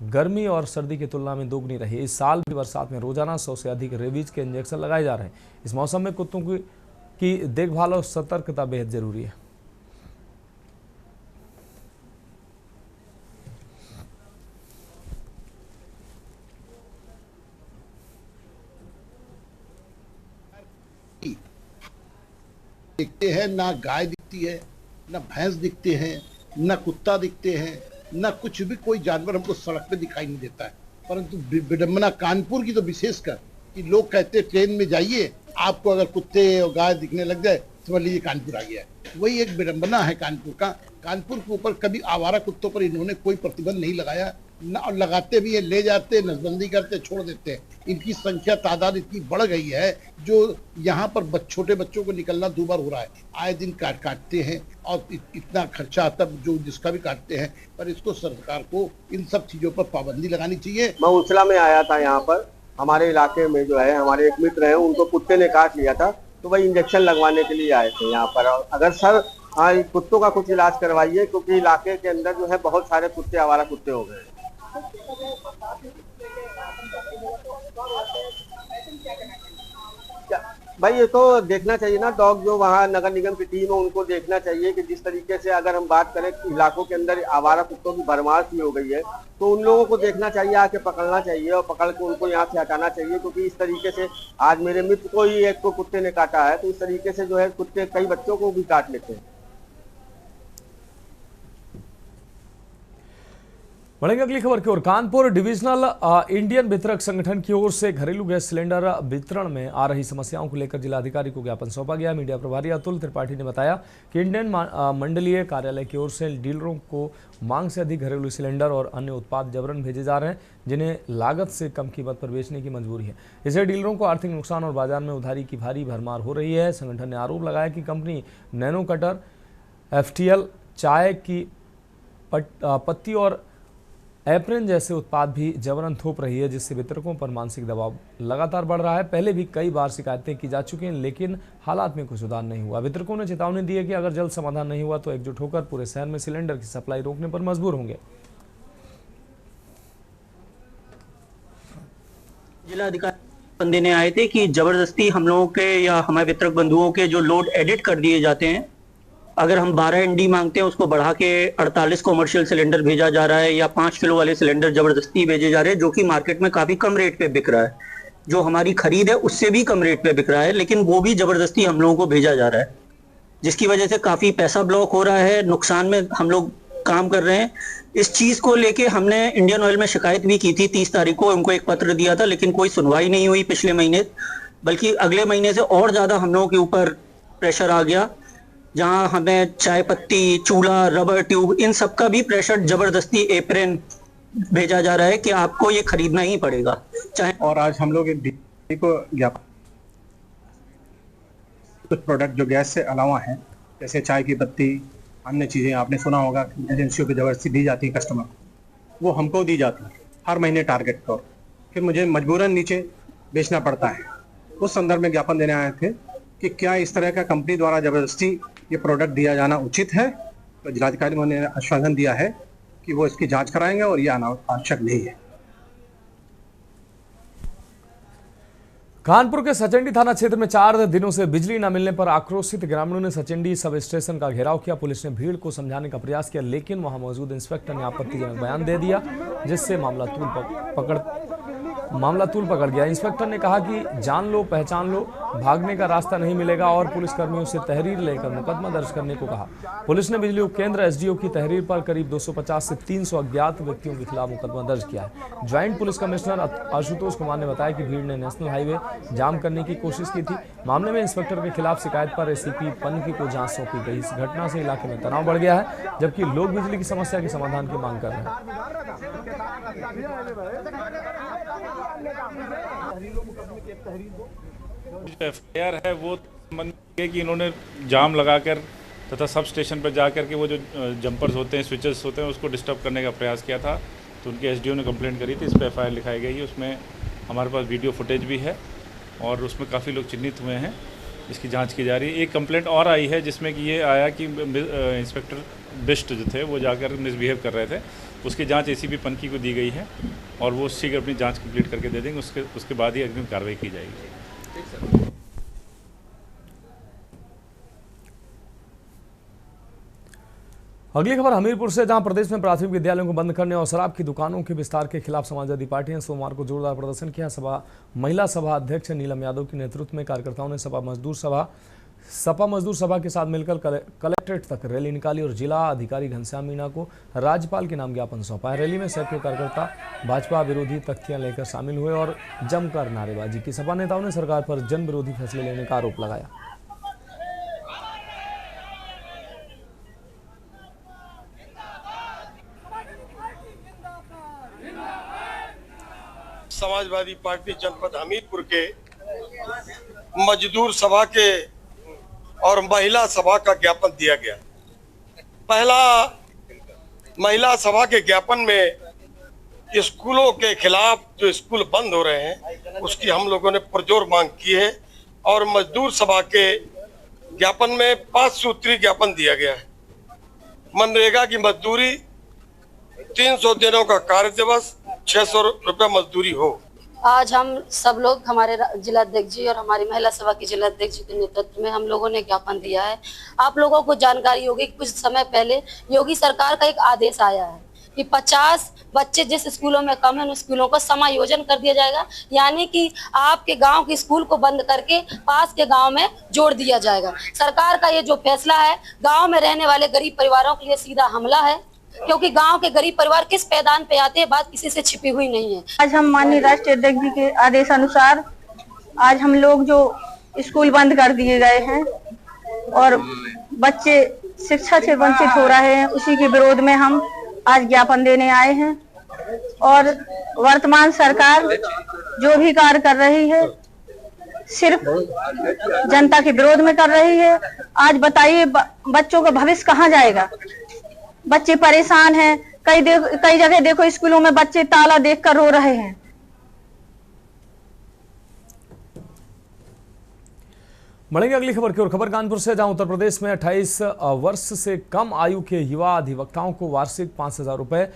गर्मी और सर्दी की तुलना में दोगुनी रही। इस साल भी बरसात में रोजाना 100 से अधिक रेबीज के इंजेक्शन लगाए जा रहे हैं। इस मौसम में कुत्तों की देखभाल और सतर्कता बेहद जरूरी है। दिखते हैं, ना गाय दिखती है, ना भैंस दिखते हैं, ना कुत्ता दिखते हैं, ना कुछ भी कोई जानवर हमको सड़क पे दिखाई नहीं देता है। परंतु विडम्बना कानपुर की तो विशेषकर कि लोग कहते हैं ट्रेन में जाइए, आपको अगर कुत्ते और गाय दिखने लग जाए समझ लीजिए कानपुर आ गया है। वही एक विडम्बना है कानपुर का। कानपुर के ऊपर कभी आवारा कुत्तों पर इन्होंने कोई प्रतिबंध नहीं लगाया, न और लगाते भी है, ले जाते, नसबंदी करते, छोड़ देते हैं। इनकी संख्या तादाद इतनी बढ़ गई है जो यहाँ पर छोटे बच्चों को निकलना दूभर हो रहा है। आए दिन काटते हैं और इतना खर्चा आता जो जिसका भी काटते हैं। पर इसको सरकार को इन सब चीजों पर पाबंदी लगानी चाहिए। मैं उछला में आया था, यहाँ पर हमारे इलाके में जो है हमारे एक मित्र हैं, उनको कुत्ते ने काट लिया था, तो वही इंजेक्शन लगवाने के लिए आए थे यहाँ पर। अगर सर हाँ कुत्तों का कुछ इलाज करवाइए, क्योंकि इलाके के अंदर जो है बहुत सारे कुत्ते आवारा कुत्ते हो गए। भाई ये तो देखना चाहिए ना, डॉग जो वहाँ नगर निगम की टीम है उनको देखना चाहिए कि जिस तरीके से अगर हम बात करें इलाकों के अंदर आवारा कुत्तों की भरमार सी हो गई है, तो उन लोगों को देखना चाहिए, आके पकड़ना चाहिए और पकड़ के उनको यहाँ से हटाना चाहिए। क्योंकि इस तरीके से आज मेरे मित्र को ही एक को कुत्ते ने काटा है, तो इस तरीके से जो है कुत्ते कई बच्चों को भी काट लेते हैं। बढ़ेंगे अगली खबर की ओर। कानपुर डिविजनल इंडियन वितरक संगठन की ओर से घरेलू गैस सिलेंडर वितरण में आ रही समस्याओं को लेकर जिलाधिकारी को ज्ञापन सौंपा गया। मीडिया प्रभारी अतुल त्रिपाठी ने बताया कि इंडियन मंडलीय कार्यालय की ओर से डीलरों को मांग से अधिक घरेलू सिलेंडर और अन्य उत्पाद जबरन भेजे जा रहे हैं, जिन्हें लागत से कम कीमत पर बेचने की मजबूरी है। इससे डीलरों को आर्थिक नुकसान और बाजार में उधारी की भारी भरमार हो रही है। संगठन ने आरोप लगाया कि कंपनी नैनो कटर, FTL, चाय की पत्ती और एप्रिन जैसे उत्पाद भी जबरन थोप रही है, जिससे वितरकों पर मानसिक दबाव लगातार बढ़ रहा है। पहले भी कई बार शिकायतें की जा चुकी हैं, लेकिन हालात में कोई सुधार नहीं हुआ। वितरकों ने चेतावनी दी है कि अगर जल्द समाधान नहीं हुआ तो एकजुट होकर पूरे शहर में सिलेंडर की सप्लाई रोकने पर मजबूर होंगे। जिलाधिकारी बंदे ने आए थे कि जबरदस्ती हम लोगों के या हमारे वितरक बंधुओं के जो लोड एडिट कर दिए जाते हैं, अगर हम 12 ND मांगते हैं उसको बढ़ा के 48 कॉमर्शियल सिलेंडर भेजा जा रहा है, या 5 किलो वाले सिलेंडर जबरदस्ती भेजे जा रहे हैं, जो कि मार्केट में काफी कम रेट पे बिक रहा है। जो हमारी खरीद है उससे भी कम रेट पे बिक रहा है, लेकिन वो भी जबरदस्ती हम लोगों को भेजा जा रहा है, जिसकी वजह से काफी पैसा ब्लॉक हो रहा है, नुकसान में हम लोग काम कर रहे हैं। इस चीज को लेके हमने इंडियन ऑयल में शिकायत भी की थी। 30 तारीख को उनको एक पत्र दिया था, लेकिन कोई सुनवाई नहीं हुई पिछले महीने, बल्कि अगले महीने से और ज्यादा हम लोगों के ऊपर प्रेशर आ गया, जहां हमें चाय पत्ती, चूल्हा, रबर ट्यूब, इन सब का भी प्रेशर जबरदस्ती एप्रिन भेजा जा रहा है कि आपको ये खरीदना ही पड़ेगा चाहे। और आज हम लोग को ज्ञापन, कुछ प्रोडक्ट जो गैस से अलावा हैं, जैसे चाय की पत्ती, अन्य चीजें आपने सुना होगा एजेंसियों की जबरदस्ती दी जाती है कस्टमर, वो हमको दी जाती है हर महीने टारगेट पर, फिर मुझे मजबूरन नीचे बेचना पड़ता है। उस संदर्भ में ज्ञापन देने आए थे कि क्या इस तरह का कंपनी द्वारा जबरदस्ती ये प्रोडक्ट दिया जाना उचित है। तो जिलाधिकारी ने आश्वासन दिया है कि वो इसकी जांच कराएंगे और ये आवश्यक नहीं है। कानपुर के सचंडी थाना क्षेत्र में 4 दिनों से बिजली न मिलने पर आक्रोशित ग्रामीणों ने सचंडी सब स्टेशन का घेराव किया। पुलिस ने भीड़ को समझाने का प्रयास किया, लेकिन वहां मौजूद इंस्पेक्टर ने आपत्तिजनक बयान दे दिया, जिससे मामला तूल पकड़ गया। इंस्पेक्टर ने कहा कि जान लो पहचान लो, भागने का रास्ता नहीं मिलेगा, और पुलिसकर्मियों से तहरीर लेकर मुकदमा दर्ज करने को कहा। पुलिस ने बिजली उपकेंद्र SDO की तहरीर पर करीब 250 से 300 अज्ञात व्यक्तियों के खिलाफ मुकदमा दर्ज किया है। Joint police commissioner Ashutosh Kumar ने बताया कि भीड़ ने नेशनल हाईवे जाम करने की कोशिश की थी। मामले में इंस्पेक्टर के खिलाफ शिकायत पर ACP पन्की को जांच सौंपी गई। इस घटना से इलाके में तनाव बढ़ गया है, जबकि लोग बिजली की समस्या के समाधान की मांग कर रहे हैं। FIR है वो कि इन्होंने जाम लगाकर तथा सब स्टेशन पर जाकर के वो जो जंपर्स होते हैं, स्विचेस होते हैं, उसको डिस्टर्ब करने का प्रयास किया था। तो उनके SDO ने कंप्लेंट करी थी, इस पर FIR लिखाई गई है। उसमें हमारे पास वीडियो फुटेज भी है और उसमें काफ़ी लोग चिन्हित हुए हैं, इसकी जांच की जा रही है। एक कंप्लेंट और आई है जिसमें कि ये आया कि इंस्पेक्टर बिष्ट जो थे वो जाकर मिसबिहेव कर रहे थे, उसकी जांच ACP पन्की को दी गई है और वो शीघ्र अपनी जांच कंप्लीट करके दे देंगे। उसके बाद ही अग्रिम कार्रवाई की जाएगी। अगली खबर हमीरपुर से, जहां प्रदेश में प्राथमिक विद्यालयों को बंद करने और शराब की दुकानों के विस्तार के खिलाफ समाजवादी पार्टी ने सोमवार को जोरदार प्रदर्शन किया। महिला सभा अध्यक्ष नीलम यादव के नेतृत्व में कार्यकर्ताओं ने सपा मजदूर सभा के साथ मिलकर कलेक्ट्रेट तक रैली निकाली और जिला अधिकारी घनश्याम मीणा को राज्यपाल के नाम ज्ञापन सौंपा। रैली में सैकड़ों कार्यकर्ता भाजपा विरोधी तख्तियां लेकर शामिल हुए और जमकर नारेबाजी की। सपा नेताओं ने सरकार पर जन विरोधी फैसले लेने का आरोप लगाया। समाजवादी पार्टी जनपद हमीरपुर के मजदूर सभा के और महिला सभा का ज्ञापन दिया गया। पहला महिला सभा के ज्ञापन में स्कूलों के खिलाफ जो स्कूल बंद हो रहे हैं उसकी हम लोगों ने पुरजोर मांग की है, और मजदूर सभा के ज्ञापन में 5 सूत्री ज्ञापन दिया गया है। मनरेगा की मजदूरी 300 दिनों का कार्य दिवस, 600 रुपये मजदूरी हो। आज हम सब लोग, हमारे जिलाध्यक्ष जी और हमारी महिला सभा के जिलाध्यक्ष जी के नेतृत्व में हम लोगों ने ज्ञापन दिया है। आप लोगों को जानकारी होगी, कुछ समय पहले योगी सरकार का एक आदेश आया है कि 50 बच्चे जिस स्कूलों में कम है उन स्कूलों को समायोजन कर दिया जाएगा, यानी कि आपके गांव के स्कूल को बंद करके पास के गांव में जोड़ दिया जाएगा। सरकार का ये जो फैसला है गांव में रहने वाले गरीब परिवारों के लिए सीधा हमला है। क्योंकि गांव के गरीब परिवार किस पैदान पे आते हैं, बात किसी से छिपी हुई नहीं है। आज हम माननीय राष्ट्रीय अध्यक्ष जी के आदेश अनुसार आज हम लोग जो स्कूल बंद कर दिए गए हैं और बच्चे शिक्षा से वंचित हो रहे हैं, उसी के विरोध में हम आज ज्ञापन देने आए हैं। और वर्तमान सरकार जो भी कार्य कर रही है सिर्फ जनता के विरोध में कर रही है। आज बताइए बच्चों का भविष्य कहाँ जाएगा? बच्चे परेशान हैं। कई जगह देखो स्कूलों में बच्चे ताला देखकर रो रहे हैं। बढ़ेंगे अगली खबर की ओर। खबर कानपुर से, जहां उत्तर प्रदेश में 28 वर्ष से कम आयु के युवा अधिवक्ताओं को वार्षिक 5,000 रुपए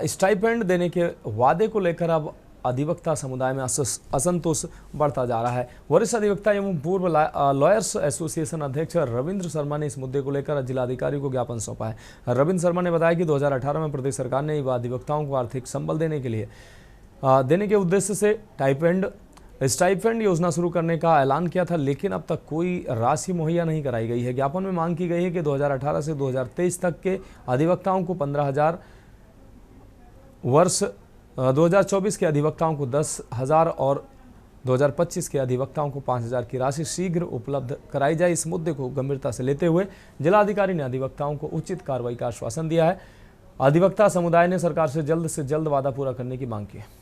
स्टाइपेंड देने के वादे को लेकर अब अधिवक्ता समुदाय में असंतोष बढ़ता जा रहा है। वरिष्ठ अधिवक्ता एवं पूर्व लॉयर्स एसोसिएशन अध्यक्ष रविंद्र शर्मा ने इस मुद्दे को लेकर जिलाधिकारी को ज्ञापन सौंपा है। रविंद्र शर्मा ने बताया कि 2018 में प्रदेश सरकार ने युवा अधिवक्ताओं को आर्थिक संबल देने के उद्देश्य से स्टाइपेंड योजना शुरू करने का ऐलान किया था, लेकिन अब तक कोई राशि मुहैया नहीं कराई गई है। ज्ञापन में मांग की गई है कि 2018 से 2023 तक के अधिवक्ताओं को 15,000, वर्ष 2024 के अधिवक्ताओं को 10,000 और 2025 के अधिवक्ताओं को 5,000 की राशि शीघ्र उपलब्ध कराई जाए। इस मुद्दे को गंभीरता से लेते हुए जिलाधिकारी ने अधिवक्ताओं को उचित कार्रवाई का आश्वासन दिया है। अधिवक्ता समुदाय ने सरकार से जल्द वादा पूरा करने की मांग की है।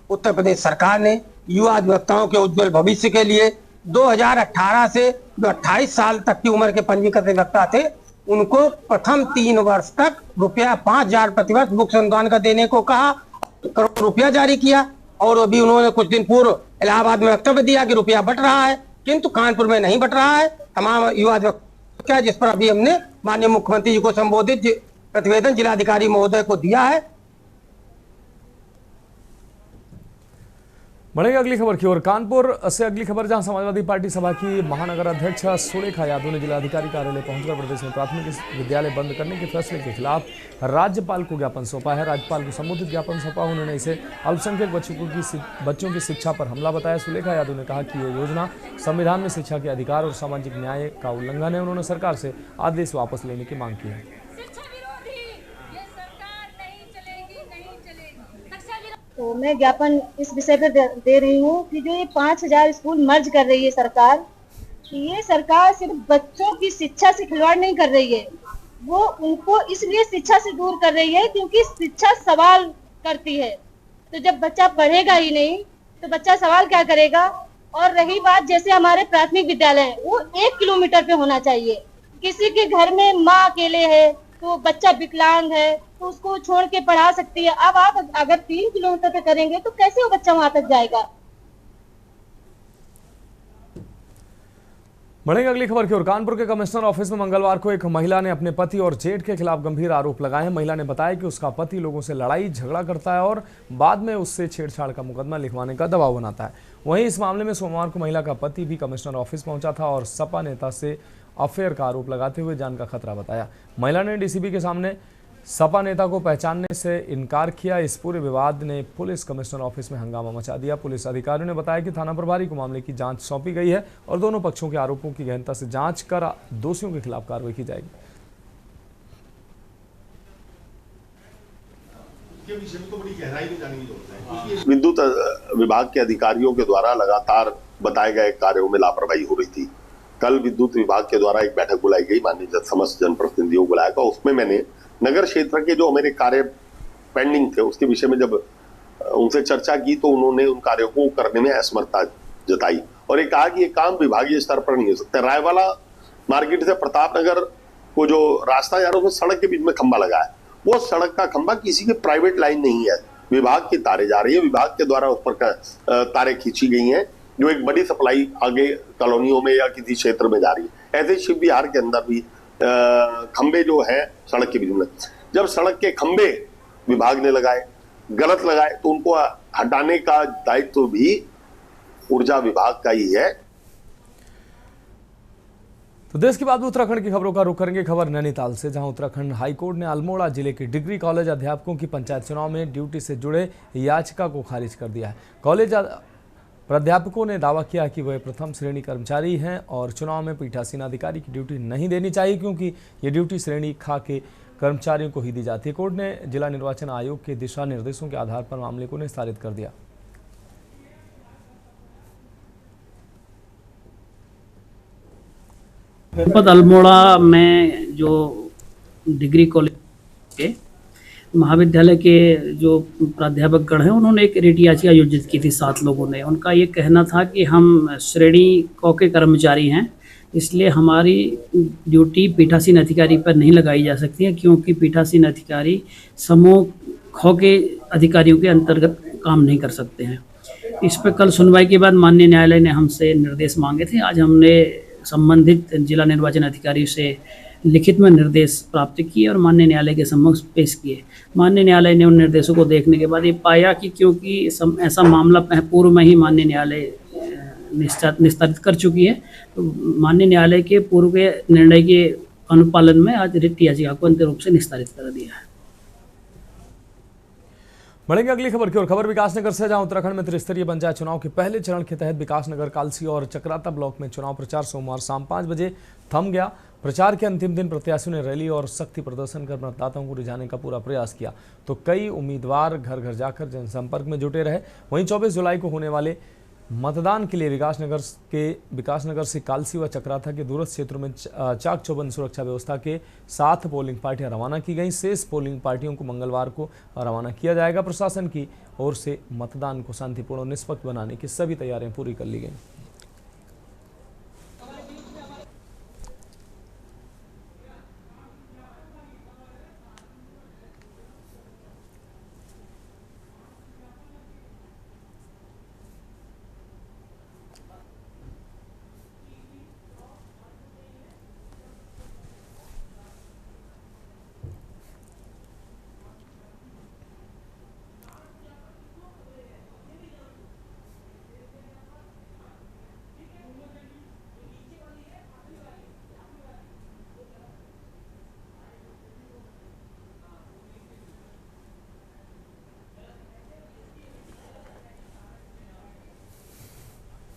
उत्तर प्रदेश सरकार ने युवा अधिवक्ताओं के उज्जवल भविष्य के लिए 2018 से जो 28 साल तक की उम्र के पंजीकृत अधिवक्ता थे उनको प्रथम 3 वर्ष तक ₹5,000 प्रतिवर्ष मुख्य अनुदान का देने को कहा, करोड़ रुपया जारी किया। और अभी उन्होंने कुछ दिन पूर्व इलाहाबाद में वक्तव्य दिया कि रुपया बट रहा है, किंतु कानपुर में नहीं बट रहा है। तमाम युवा अधिवक्ता, जिस पर अभी हमने माननीय मुख्यमंत्री जी को संबोधित प्रतिवेदन जिलाधिकारी महोदय को दिया है। बढ़ेगा अगली खबर की ओर। कानपुर से अगली खबर, जहां समाजवादी पार्टी सभा की महानगर अध्यक्ष सुलेखा यादव ने जिलाधिकारी कार्यालय पहुंचकर प्रदेश में प्राथमिक विद्यालय बंद करने के फैसले के खिलाफ राज्यपाल को ज्ञापन सौंपा है। राज्यपाल को संबोधित ज्ञापन सौंपा, उन्होंने इसे अल्पसंख्यक बच्चों की शिक्षा पर हमला बताया। सुलेखा यादव ने कहा कि ये योजना संविधान में शिक्षा के अधिकार और सामाजिक न्याय का उल्लंघन है। उन्होंने सरकार से आदेश वापस लेने की मांग की है। तो मैं ज्ञापन इस विषय पर दे रही हूँ कि जो ये 5,000 स्कूल मर्ज कर रही है सरकार, ये सरकार सिर्फ बच्चों की शिक्षा से खिलवाड़ नहीं कर रही है, वो उनको इसलिए शिक्षा से दूर कर रही है क्योंकि शिक्षा सवाल करती है। तो जब बच्चा पढ़ेगा ही नहीं तो बच्चा सवाल क्या करेगा। और रही बात, जैसे हमारे प्राथमिक विद्यालय वो 1 किलोमीटर पे होना चाहिए। किसी के घर में माँ अकेले है तो बच्चा विकलांग है तो उसको छोड़ के पढ़ा सकती है। अब आप अगर 3 किलोमीटर पे करेंगे तो कैसे वो बच्चा वहां तक जाएगा। बढ़ेंगे अगली खबर की ओर। कानपुर के कमिश्नर ऑफिस में मंगलवार को एक महिला ने अपने पति और जेठ के खिलाफ गंभीर आरोप लगाए हैं। महिला ने बताया कि उसका पति लोगों से लड़ाई झगड़ा करता है और बाद में उससे छेड़छाड़ का मुकदमा लिखवाने का दबाव बनाता है। वहीं इस मामले में सोमवार को महिला का पति भी कमिश्नर ऑफिस पहुंचा था और सपा नेता से अफेयर का आरोप लगाते हुए जान का खतरा बताया। महिला ने डीसीपी के सामने सपा नेता को पहचानने से इनकार किया। इस पूरे विवाद ने पुलिस कमिश्नर ऑफिस में हंगामा मचा दिया। पुलिस अधिकारियों ने बताया कि थाना प्रभारी को मामले की जांच सौंपी गई है और दोनों पक्षों के आरोपों की गहनता से जांच कर दोषियों के खिलाफ कार्रवाई की जाएगी। विद्युत विभाग के अधिकारियों के द्वारा लगातार बताए गए कार्यों में लापरवाही हो रही थी। कल विद्युत विभाग के द्वारा एक बैठक बुलाई गई, माननीय समस्त जनप्रतिनिधियों को बुलाया गया। उसमें मैंने नगर क्षेत्र के जो मेरे कार्य पेंडिंग थे उसके विषय में जब उनसे चर्चा की तो उन्होंने उन कार्यों को करने में असमर्थता जताई और ये कहा कि ये काम विभागीय स्तर पर नहीं हो सकता। रायवाला मार्केट से प्रतापनगर को जो रास्ता जा रहा है उसमें सड़क के बीच में खंबा लगा है, वो सड़क का खंबा किसी के प्राइवेट लाइन नहीं है, विभाग की तारें जा रही है, विभाग के द्वारा उस पर तारें खींची गई हैं जो एक बड़ी सप्लाई आगे कॉलोनियों में या किसी क्षेत्र में जा रही है। ऐसे शिव विहार के अंदर भी खंबे जो है सड़क के बीच में, जब सड़क के खंबे विभाग ने लगाए, गलत लगाए, तो उनको हटाने का दायित्व भी ऊर्जा विभाग का ही है। तो देश के बाद में उत्तराखंड की खबरों का रुख करेंगे। खबर नैनीताल से, जहां उत्तराखंड हाईकोर्ट ने अल्मोड़ा जिले के डिग्री कॉलेज अध्यापकों की पंचायत चुनाव में ड्यूटी से जुड़े याचिका को खारिज कर दिया है। कॉलेज प्राध्यापकों ने दावा किया कि वे प्रथम श्रेणी कर्मचारी हैं और चुनाव में पीठासीन अधिकारी की ड्यूटी नहीं देनी चाहिए, क्योंकि ये ड्यूटी श्रेणी खा के कर्मचारियों को ही दी जाती है। कोर्ट ने जिला निर्वाचन आयोग के दिशा निर्देशों के आधार पर मामले को निस्तारित कर दिया। जनपद अल्मोड़ा में जो डिग्री कॉलेज के महाविद्यालय के जो प्राध्यापक गण हैं, उन्होंने एक रिट याचिका आयोजित की थी 7 लोगों ने। उनका ये कहना था कि हम श्रेणी क के कर्मचारी हैं, इसलिए हमारी ड्यूटी पीठासीन अधिकारी पर नहीं लगाई जा सकती है, क्योंकि पीठासीन अधिकारी समूह ख के अधिकारियों के अंतर्गत काम नहीं कर सकते हैं। इस पर कल सुनवाई के बाद माननीय न्यायालय ने हमसे निर्देश मांगे थे। आज हमने संबंधित जिला निर्वाचन अधिकारी से लिखित में निर्देश प्राप्त किए और माननीय न्यायालय के समक्ष पेश किए। माननीय न्यायालय ने उन निर्देशों को देखने के बाद ये पाया कि क्योंकि ऐसा मामला पूर्व में ही माननीय न्यायालय निस्तारित कर चुकी है, तो माननीय न्यायालय के पूर्व के निर्णय के अनुपालन में आज रिट याचिका को अंतिम रूप से निस्तारित कर दिया है। बढ़ेंगे अगली खबर की ओर। खबर विकासनगर से, जहां उत्तराखंड में त्रिस्तरीय पंचायत चुनाव के पहले चरण के तहत विकासनगर, कालसी और चक्राता ब्लॉक में चुनाव प्रचार सोमवार शाम 5 बजे थम गया। प्रचार के अंतिम दिन प्रत्याशियों ने रैली और शक्ति प्रदर्शन कर मतदाताओं को रिझाने का पूरा प्रयास किया, तो कई उम्मीदवार घर घर जाकर जनसंपर्क में जुटे रहे। वहीं 24 जुलाई को होने वाले मतदान के लिए विकासनगर से कालसी व चक्राता के दूरस्थ क्षेत्रों में चाक चौबंद सुरक्षा व्यवस्था के साथ पोलिंग पार्टियां रवाना की गई। शेष पोलिंग पार्टियों को मंगलवार को रवाना किया जाएगा। प्रशासन की ओर से मतदान को शांतिपूर्ण और निष्पक्ष बनाने की सभी तैयारियां पूरी कर ली गई।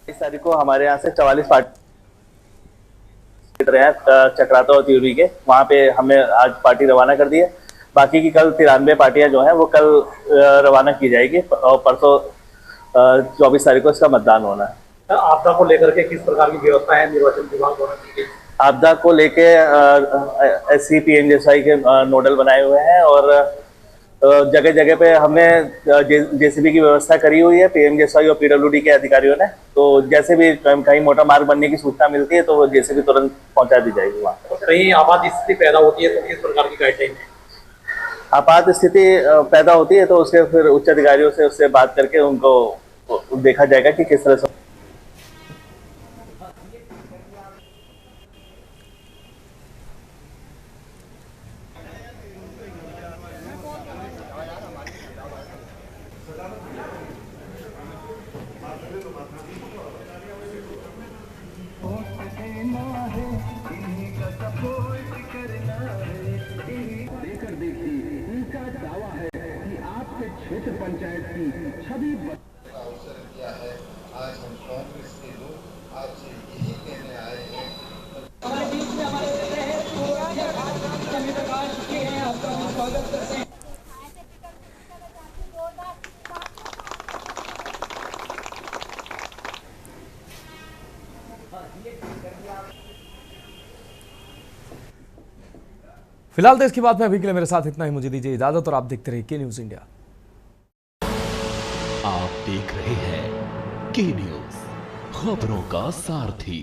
इस तारीख को हमारे यहाँ से 44 पार्टी रहे हैं चक्राता और त्रिउरी के, वहाँ पे हमें आज पार्टी रवाना कर दी है। बाकी की कल 93 पार्टियां जो हैं वो कल रवाना की जाएगी और परसों 24 तारीख को इसका मतदान होना है। आपदा को लेकर के किस प्रकार की व्यवस्था है निर्वाचन विभाग द्वारा की गई? आपदा को लेके SC PMJSY के नोडल बनाए हुए हैं और जगह जगह पे हमने JCB की व्यवस्था करी हुई है PMJSY और PWD के अधिकारियों ने। तो जैसे भी कहीं मोटा मार्ग बनने की सूचना मिलती है तो वो JCB तुरंत पहुंचा दी जाएगी वहाँ। कहीं आपात स्थिति पैदा होती है तो किस प्रकार की गाइडलाइन है? आपात स्थिति पैदा होती है तो उसके फिर उच्च अधिकारियों से उससे बात करके उनको देखा जाएगा कि किस तरह से। क्षेत्र पंचायत की छवि अवसर किया है। आज हम कांग्रेस के लोग आपसे यही कहने आए हैं। हमारे बीच में हमारे आपका स्वागत करते हैं। फिलहाल देश की बात में अभी के लिए मेरे साथ इतना ही। मुझे दीजिए इजाजत और आप देखते रहिए के न्यूज़ इंडिया। आप देख रहे हैं के न्यूज़, खबरों का सारथी।